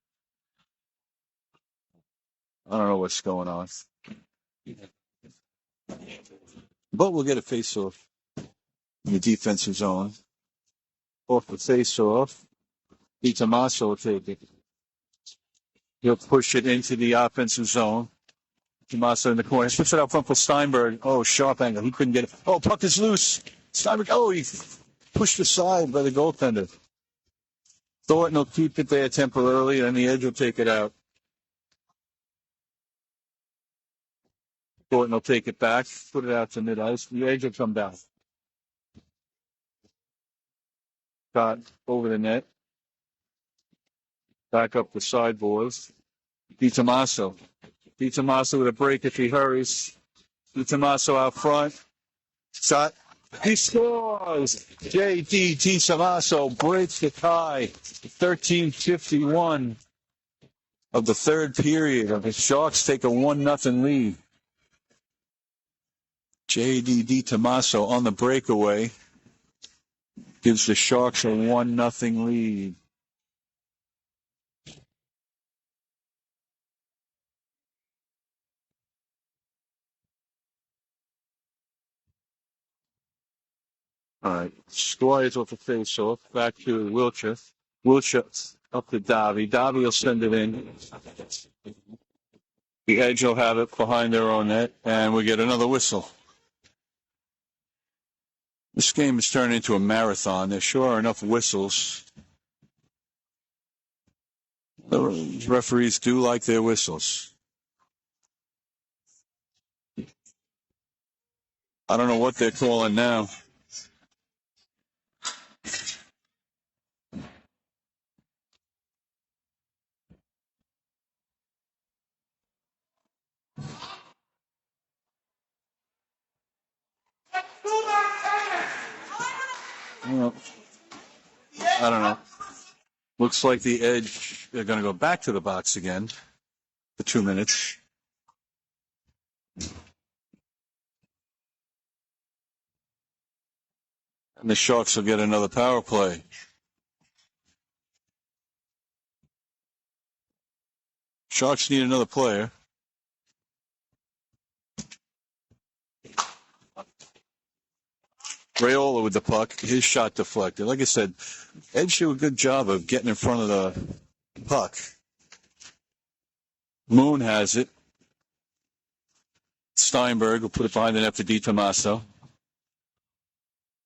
I don't know what's going on. But we'll get a face-off in the defensive zone. Off the face-off, DiTomaso will take it. He'll push it into the offensive zone. DiTomaso in the corner. Slips it out front for Steinberg. Oh, sharp angle. He couldn't get it. Oh, puck is loose. Steinberg. Oh, he pushed aside by the goaltender. Thornton will keep it there temporarily, and the edge will take it out. Thornton will take it back, put it out to mid-ice. The edge will come down. Got over the net. Back up the sideboards. DiTomaso. DiTomaso with a break if he hurries. DiTomaso out front. Shot. He scores! J.D. DiTomaso breaks the tie. 13:51 of the third period. The Sharks take a 1-0 lead. J.D. DiTomaso on the breakaway gives the Sharks a 1-0 lead. All right, Squires off the face-off, back to Wiltshire. Wiltshire up to Davi. Davi will send it in. The Edge will have it behind their own net, and we get another whistle. This game is turning into a marathon. There sure are enough whistles. The referees do like their whistles. I don't know what they're calling now. Well, I don't know. Looks like the Edge, they're going to go back to the box again for 2 minutes. And the Sharks will get another power play. Sharks need another player. Raiola with the puck. His shot deflected. Like I said, Edge do a good job of getting in front of the puck. Moon has it. Steinberg will put it behind the net for Di Tommaso.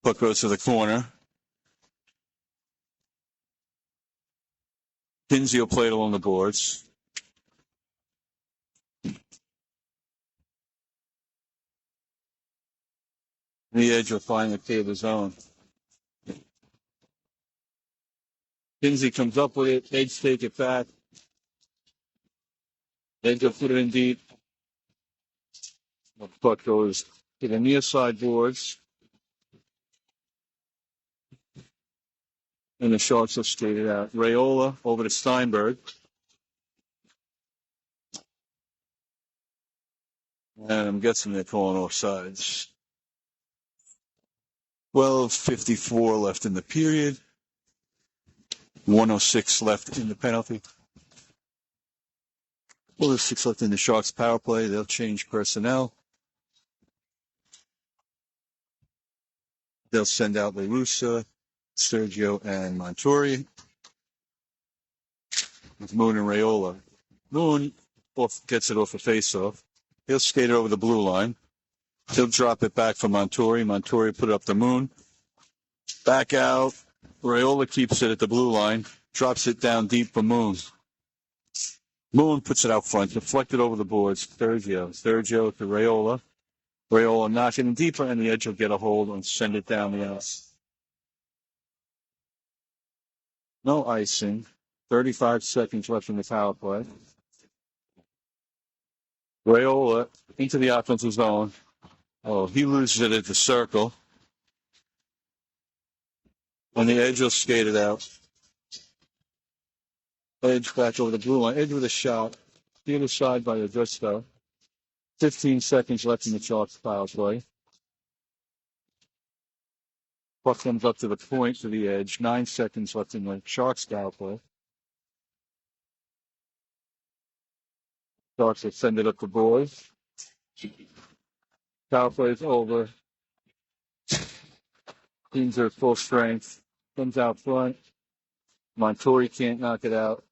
Puck goes to the corner. Kinsey will play it along the boards. The Edge will finally clear the zone. Kinsey comes up with it. Edge take it back. Edge will put it in deep. The puck goes to the near side boards. And the Sharks will skate it out. Raiola over to Steinberg. And I'm guessing they're calling offsides. 12:54 left in the period. 106 left in the penalty. 106 left in the Sharks power play. They'll change personnel. They'll send out LaRussa, Sergio, and Montori with Moon and Raiola. Moon gets it off a face-off. He'll skate it over the blue line. He'll drop it back for Montori. Montori put it up the Moon. Back out. Raiola keeps it at the blue line. Drops it down deep for Moon. Moon puts it out front. Deflected over the boards. Sergio to Raiola. Raiola knocking it deeper, and the Edge will get a hold and send it down the ice. No icing. 35 seconds left in the power play. Raiola into the offensive zone. Oh, he loses it at the circle. And the Edge will skate it out. Edge back over the blue line. Edge with a shot. The other side by Augusto. 15 seconds left in the Sharks power play. Puck comes up to the point to the Edge. 9 seconds left in the Sharks power play. Sharks will send it up the boys. Power play is over. Teams are at full strength. Comes out front. Montori can't knock it out.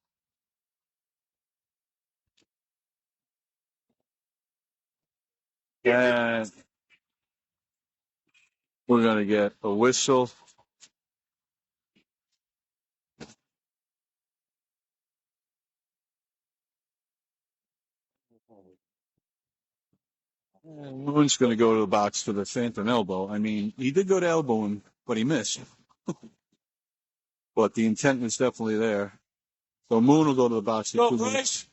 And we're going to get a whistle. And Moon's going to go to the box for the phantom elbow. I mean, he did go to elbow him, but he missed. But the intent was definitely there. So Moon will go to the box. Go, Bryce.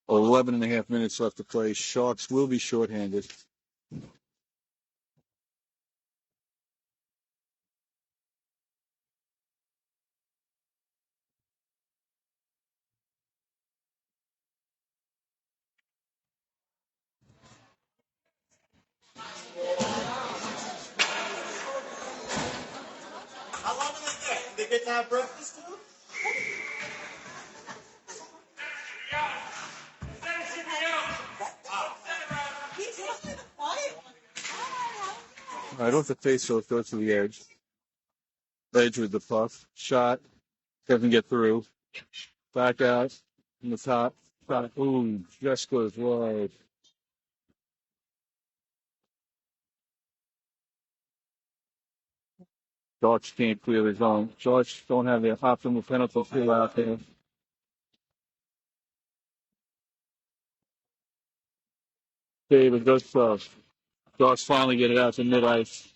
11 and a half minutes left to play. Sharks will be shorthanded. How long do they get? They get to have breakfast too? He's usually the quiet one. All right, off the face-off, goes to the Edge. Edge with the puck. Shot. Doesn't get through. Back out. In the top. Shot. Ooh, just goes wide. Sharks can't clear the zone. Sharks don't have their optimal penalty kill out there. David goes first. Sharks finally get it out to mid-ice.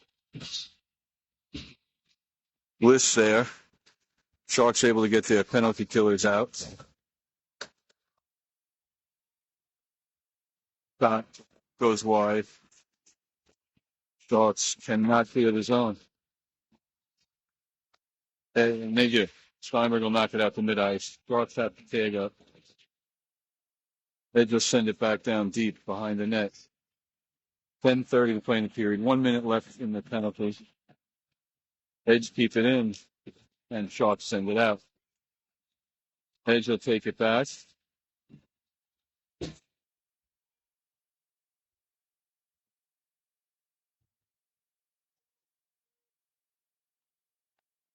List there. Sharks able to get their penalty killers out. Shot goes wide. Sharks cannot clear the zone. And they do. Steinberg will knock it out to mid-ice. Sharks have to tag up. They just send it back down deep behind the net. 10:30 to play in the period. 1 minute left in the penalty. Edge keep it in, and Sharks send it out. Edge will take it back.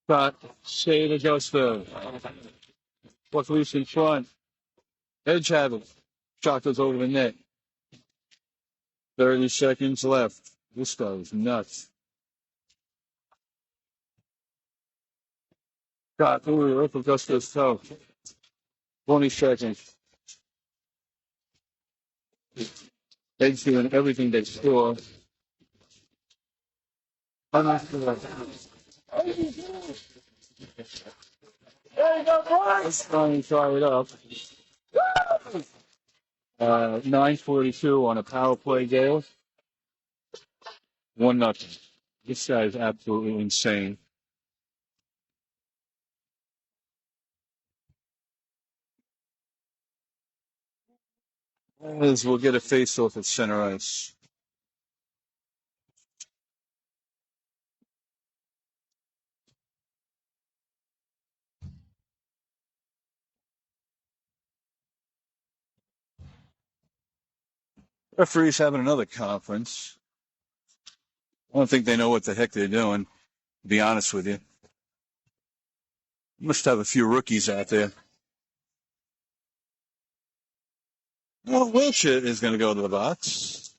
Got Shade Augusta. What's loose in front? Edge have it. Shot goes over the net. 30 seconds left. This guy's nuts. Got ooh, up Augusta's toe. 20 seconds. Edge doing everything they score. Let's try and try it up. 9:42 on a power play goal. 1-0. This guy is absolutely insane. As we'll get a face off at center ice. Referees having another conference. I don't think they know what the heck they're doing, to be honest with you. Must have a few rookies out there. Well, Wilshire is going to go to the box.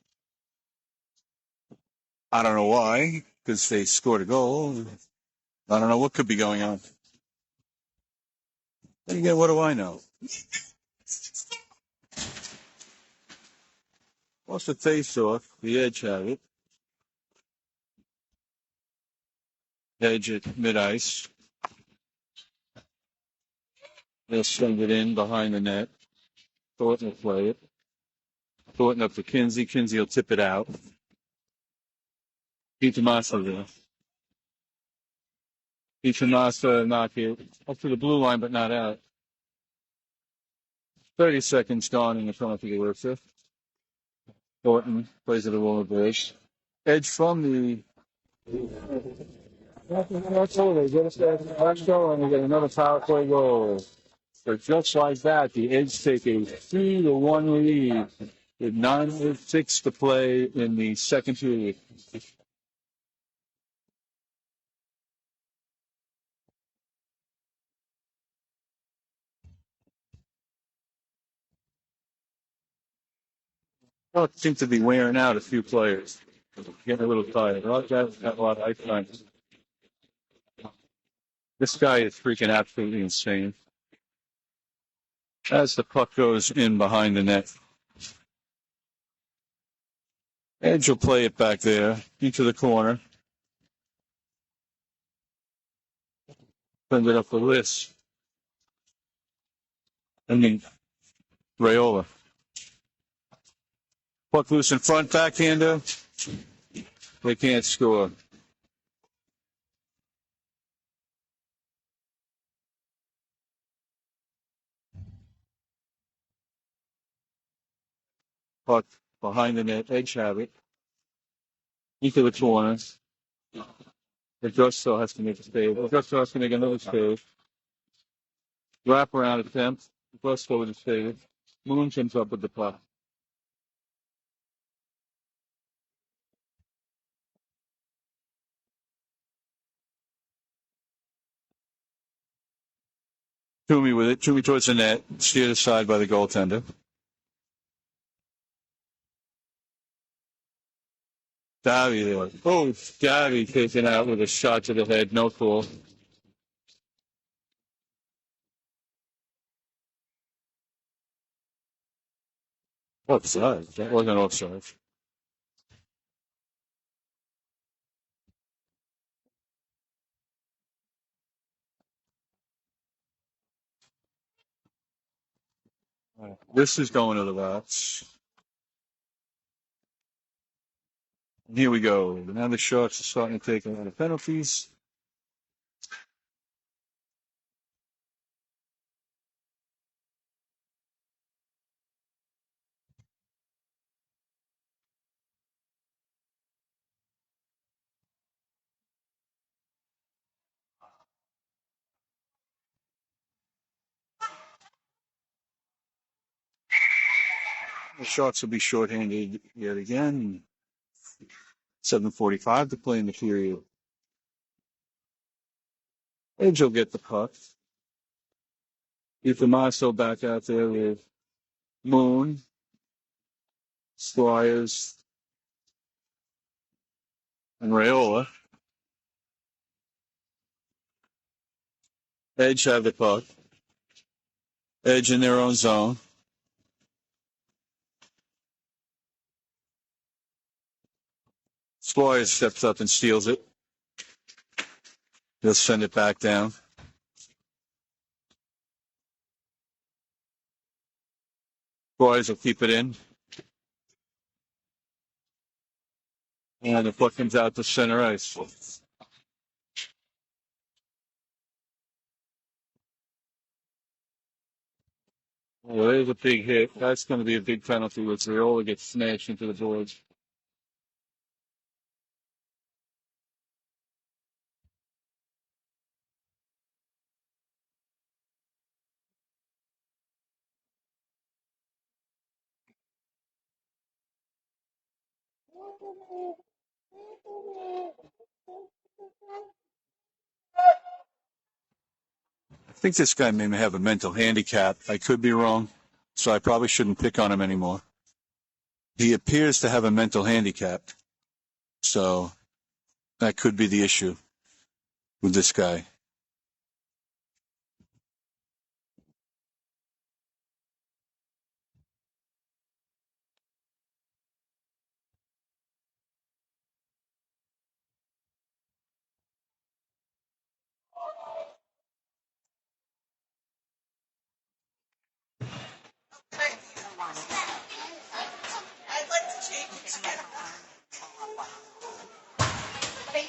I don't know why, because they scored a goal. I don't know what could be going on. Then again, what do I know? What's the face off? The Edge have it. Edge at mid-ice. They'll send it in behind the net. Thornton will play it. Thornton up to Kinsey. Kinsey will tip it out. Peter Massa there. Peter Massa knock it up to the blue line, but not out. 30 seconds gone in the penalty area. Thornton plays it a roller bridge. Edge from the. That's over. They get us that last goal, and we get another power play goal. But just like that, the Edge take a 3-1 lead with 9:06 to play in the second period. Well, it seems to be wearing out a few players. Getting a little tired. A lot of guys got a lot of ice time. This guy is freaking absolutely insane. As the puck goes in behind the net. Edge will play it back there into the corner. Send it up the list. Rayola. Puck loose in front, backhander. They can't score. Puck behind the net. Edge have it. Into the corner. Augusto has to make a save. Augusto has to make another save. Wrap around attempt. Augusto with a save. Moon comes up with the puck. Toomey with it. Toomey towards the net. Steered aside by the goaltender. Davy there. Oh, Davy taken out with a shot to the head. No goal. Offside. That wasn't offside. This is going to the box. Here we go. Now the Sharks are starting to take a lot of penalties. The Sharks will be shorthanded yet again. 7:45 to play in the period. Edge will get the puck. Tomaso back out there with Moon, Squires, and Rayola. Edge have the puck. Edge in their own zone. Squires steps up and steals it. He'll send it back down. Squires will keep it in. And the puck comes out to center ice. Well, there's a big hit. That's going to be a big penalty with Rayola gets smashed into the boards. I think this guy may have a mental handicap. I could be wrong, so I probably shouldn't pick on him anymore. He appears to have a mental handicap, so that could be the issue with this guy. I'd like to change it again. Me too.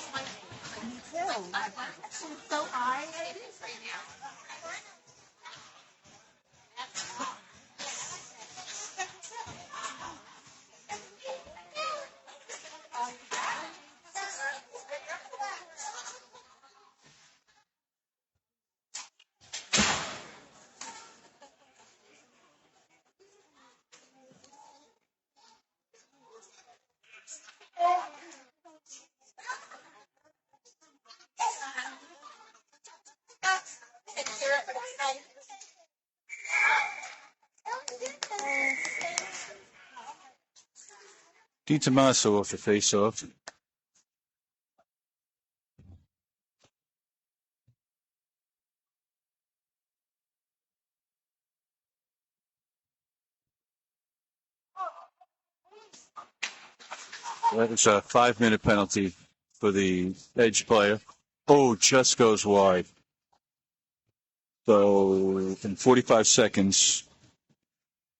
So I. Tomaso off the face-off. That was a 5-minute penalty for the edge player. Oh, just goes wide. So in 45 seconds,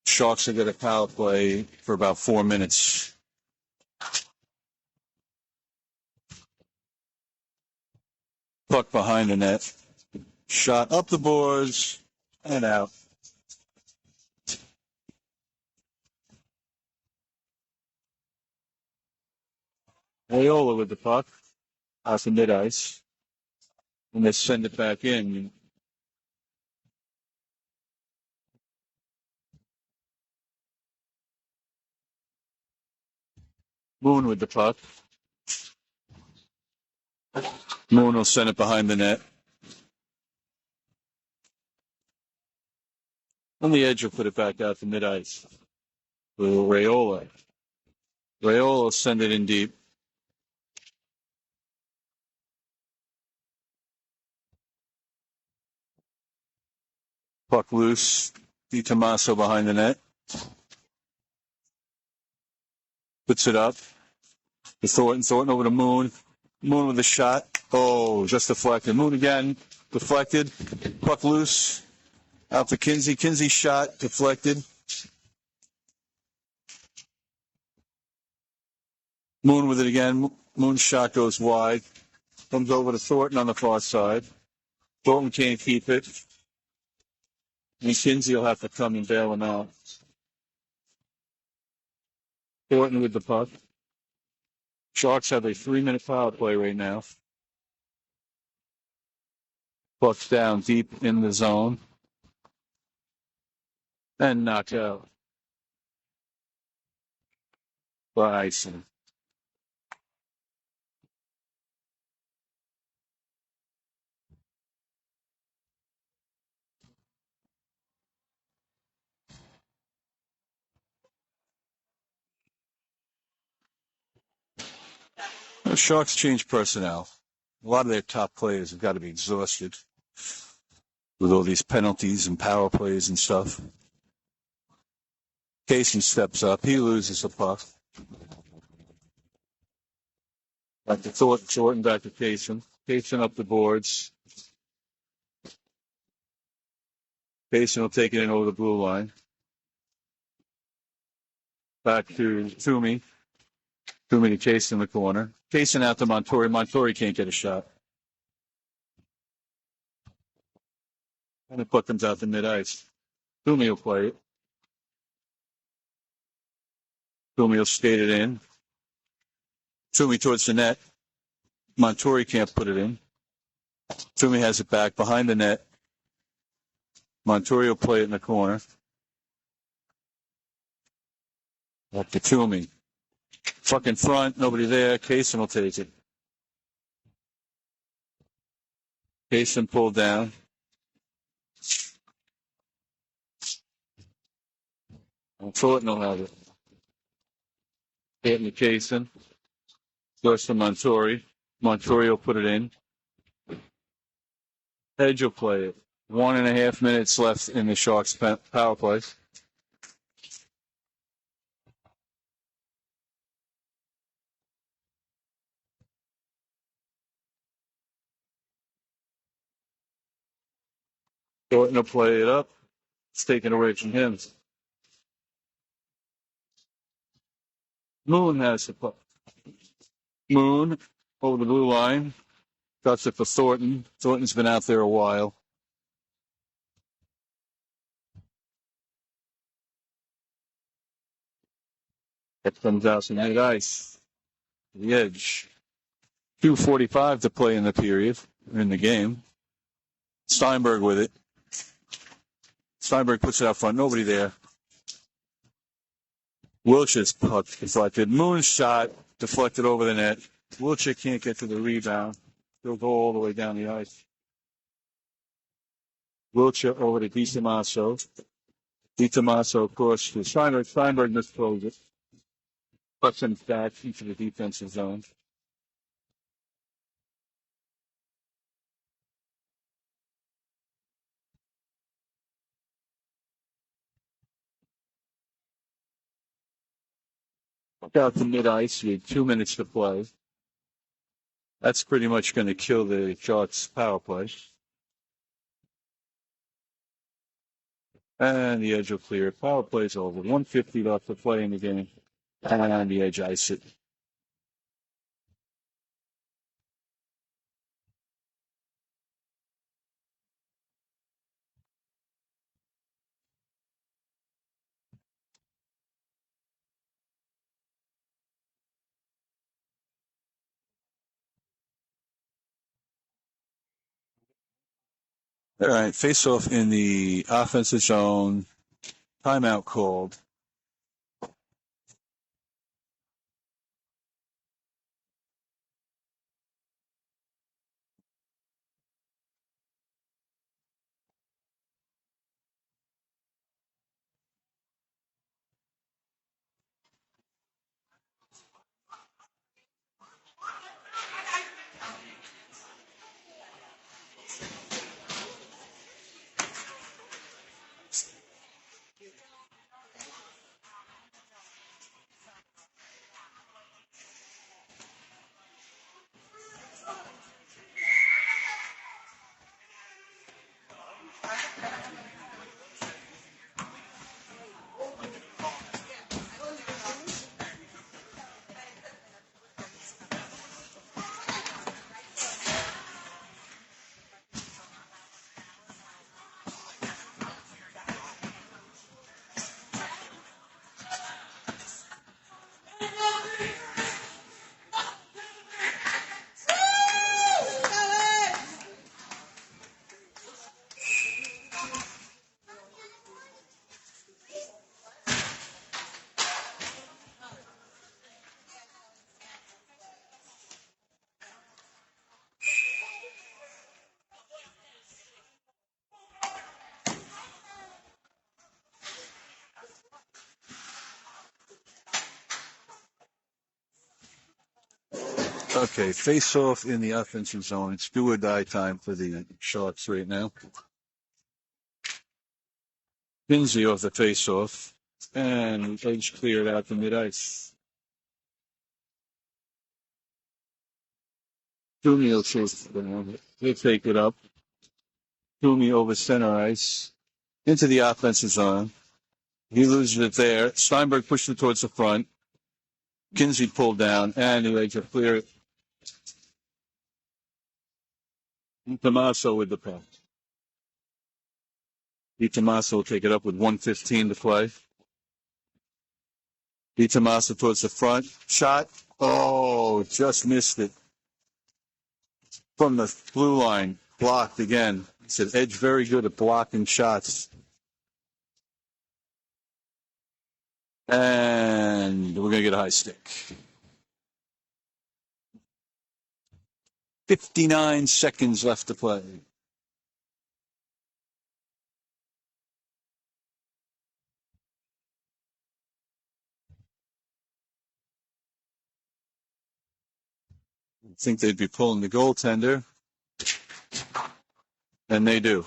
Sharks will get a power play for about 4 minutes. Puck behind the net. Shot up the boards and out. Rayola with the puck out to mid-ice. And they send it back in. Moon with the puck. Moon will send it behind the net. On the edge will put it back out to mid-ice. With Rayola. Rayola will send it in deep. Puck loose. Tomaso behind the net. Puts it up. To Thornton. Thornton over to Moon. Moon with a shot. Oh, just deflected. Moon again. Deflected. Puck loose. Out to Kinsey. Kinsey shot. Deflected. Moon with it again. Moon's shot goes wide. Comes over to Thornton on the far side. Thornton can't keep it. And Kinsey will have to come and bail him out. Thornton with the puck. Sharks have a 3-minute power play right now. Puck's down deep in the zone. And knocked out by Kasin. The Sharks change personnel. A lot of their top players have got to be exhausted with all these penalties and power plays and stuff. Kasin steps up. He loses the puck. Back to Thornton, back to Kasin. Kasin up the boards. Kasin will take it in over the blue line. Back to Toomey. Toomey to Kasin in the corner. Kasin out to Montori. Montori can't get a shot. And the puck comes out to mid-ice. Toomey will play it. Toomey will skate it in. Toomey towards the net. Montori can't put it in. Toomey has it back behind the net. Montori will play it in the corner. Back to Toomey. Fucking front, nobody there. Kasin will take it. Kasin pulled down. Thornton will have it. Hitting the Kasin. Goes to Montori. Montori will put it in. Hedge will play it. 1.5 minutes left in the Sharks' power play. Thornton will play it up. It's taken away from him. Moon has the puck. Moon over the blue line. Cuts it for Thornton. Thornton's been out there a while. It comes out to mid-ice. The edge. 2:45 to play in the period, in the game. Steinberg with it. Steinberg puts it out front. Nobody there. Wilshire's puck deflected. Moon's shot deflected over the net. Wilshire can't get to the rebound. He'll go all the way down the ice. Wilshire over to DiTomaso. DiTomaso, of course, to Steinberg. Steinberg misthrows it. Puts him back into the defensive zone. Out to mid-ice with 2 minutes to play. That's pretty much going to kill the Sharks' power play. And the edge will clear. Power play's over. 150 left to play in the game. And on the edge, ice it. All right, face-off in the offensive zone. Timeout called. Okay, face off in the offensive zone. It's do or die time for the Sharks right now. Kinsey off the face off. And edge cleared out to mid ice. Toomey will chase it down. He'll take it up. Toomey over center ice. Into the offensive zone. He loses it there. Steinberg pushed it towards the front. Kinsey pulled down, and he makes a clear. Tommaso with the puck. Tommaso will take it up with 1:15 to play. Tommaso towards the front. Shot. Oh, just missed it. From the blue line. Blocked again. He said Edge very good at blocking shots. And we're going to get a high stick. 59 seconds left to play. I think they'd be pulling the goaltender. And they do.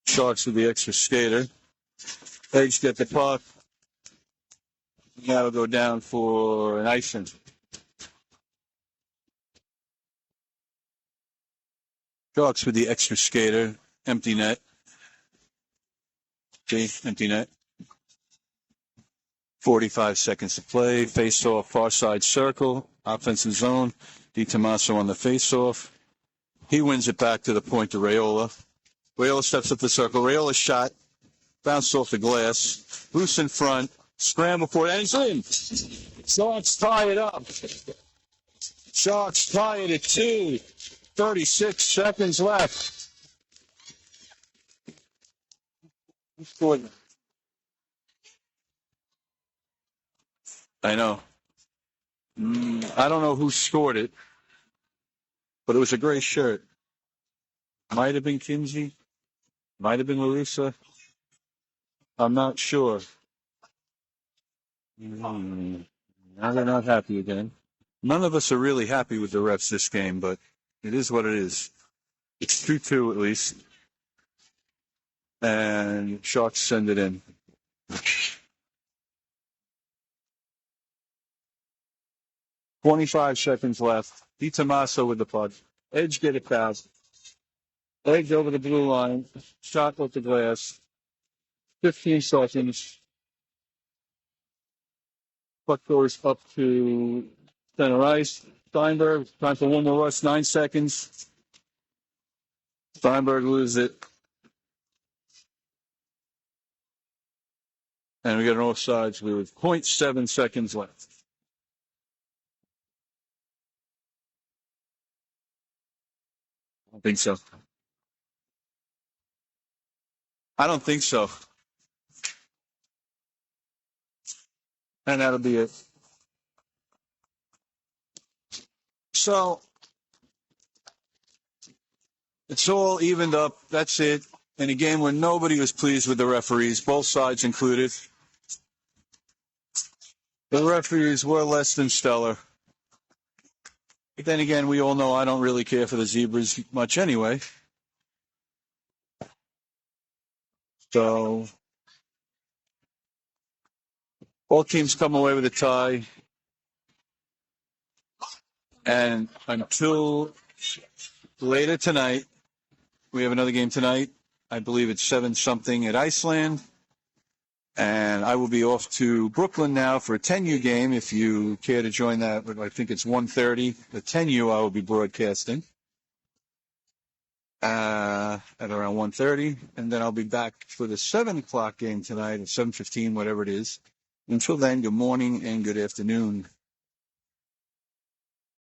Sharks with the extra skater. Edge get the puck. That'll go down for an icing. Sharks with the extra skater. Empty net. See, empty net. 45 seconds to play. Face off, far side circle. Offensive zone. Tommaso on the face off. He wins it back to the point to Raiola. Raiola steps up the circle. Raiola's shot. Bounced off the glass. Loose in front. Scramble for it. And he's in. Sharks tie it up. Sharks tie it at 2. 36 seconds left. I know. I don't know who scored it, but it was a gray shirt. Might have been Kinsey. Might have been Larissa. I'm not sure. Now they're not happy again. None of us are really happy with the refs this game, but it is what it is. It's 2-2 at least. And Sharks send it in. 25 seconds left. Tommaso with the puck. Edge get it past. Edge over the blue line. Shot with the glass. 15 seconds. Puck goes up to center ice. Steinberg. Time for one more rush. 9 seconds. Steinberg loses it. And we got an offsides with 0.7 seconds left. I don't think so. I don't think so. And that'll be it. So it's all evened up. That's it. In a game where nobody was pleased with the referees, both sides included. The referees were less than stellar. But then again, we all know I don't really care for the Zebras much anyway. So both teams come away with a tie. And until later tonight, we have another game tonight. I believe it's 7-something at Iceland. And I will be off to Brooklyn now for a 10U game. If you care to join that, I think it's 1:30. The 10U I will be broadcasting at around 1:30. And then I'll be back for the 7 o'clock game tonight at 7:15, whatever it is. Until then, good morning and good afternoon.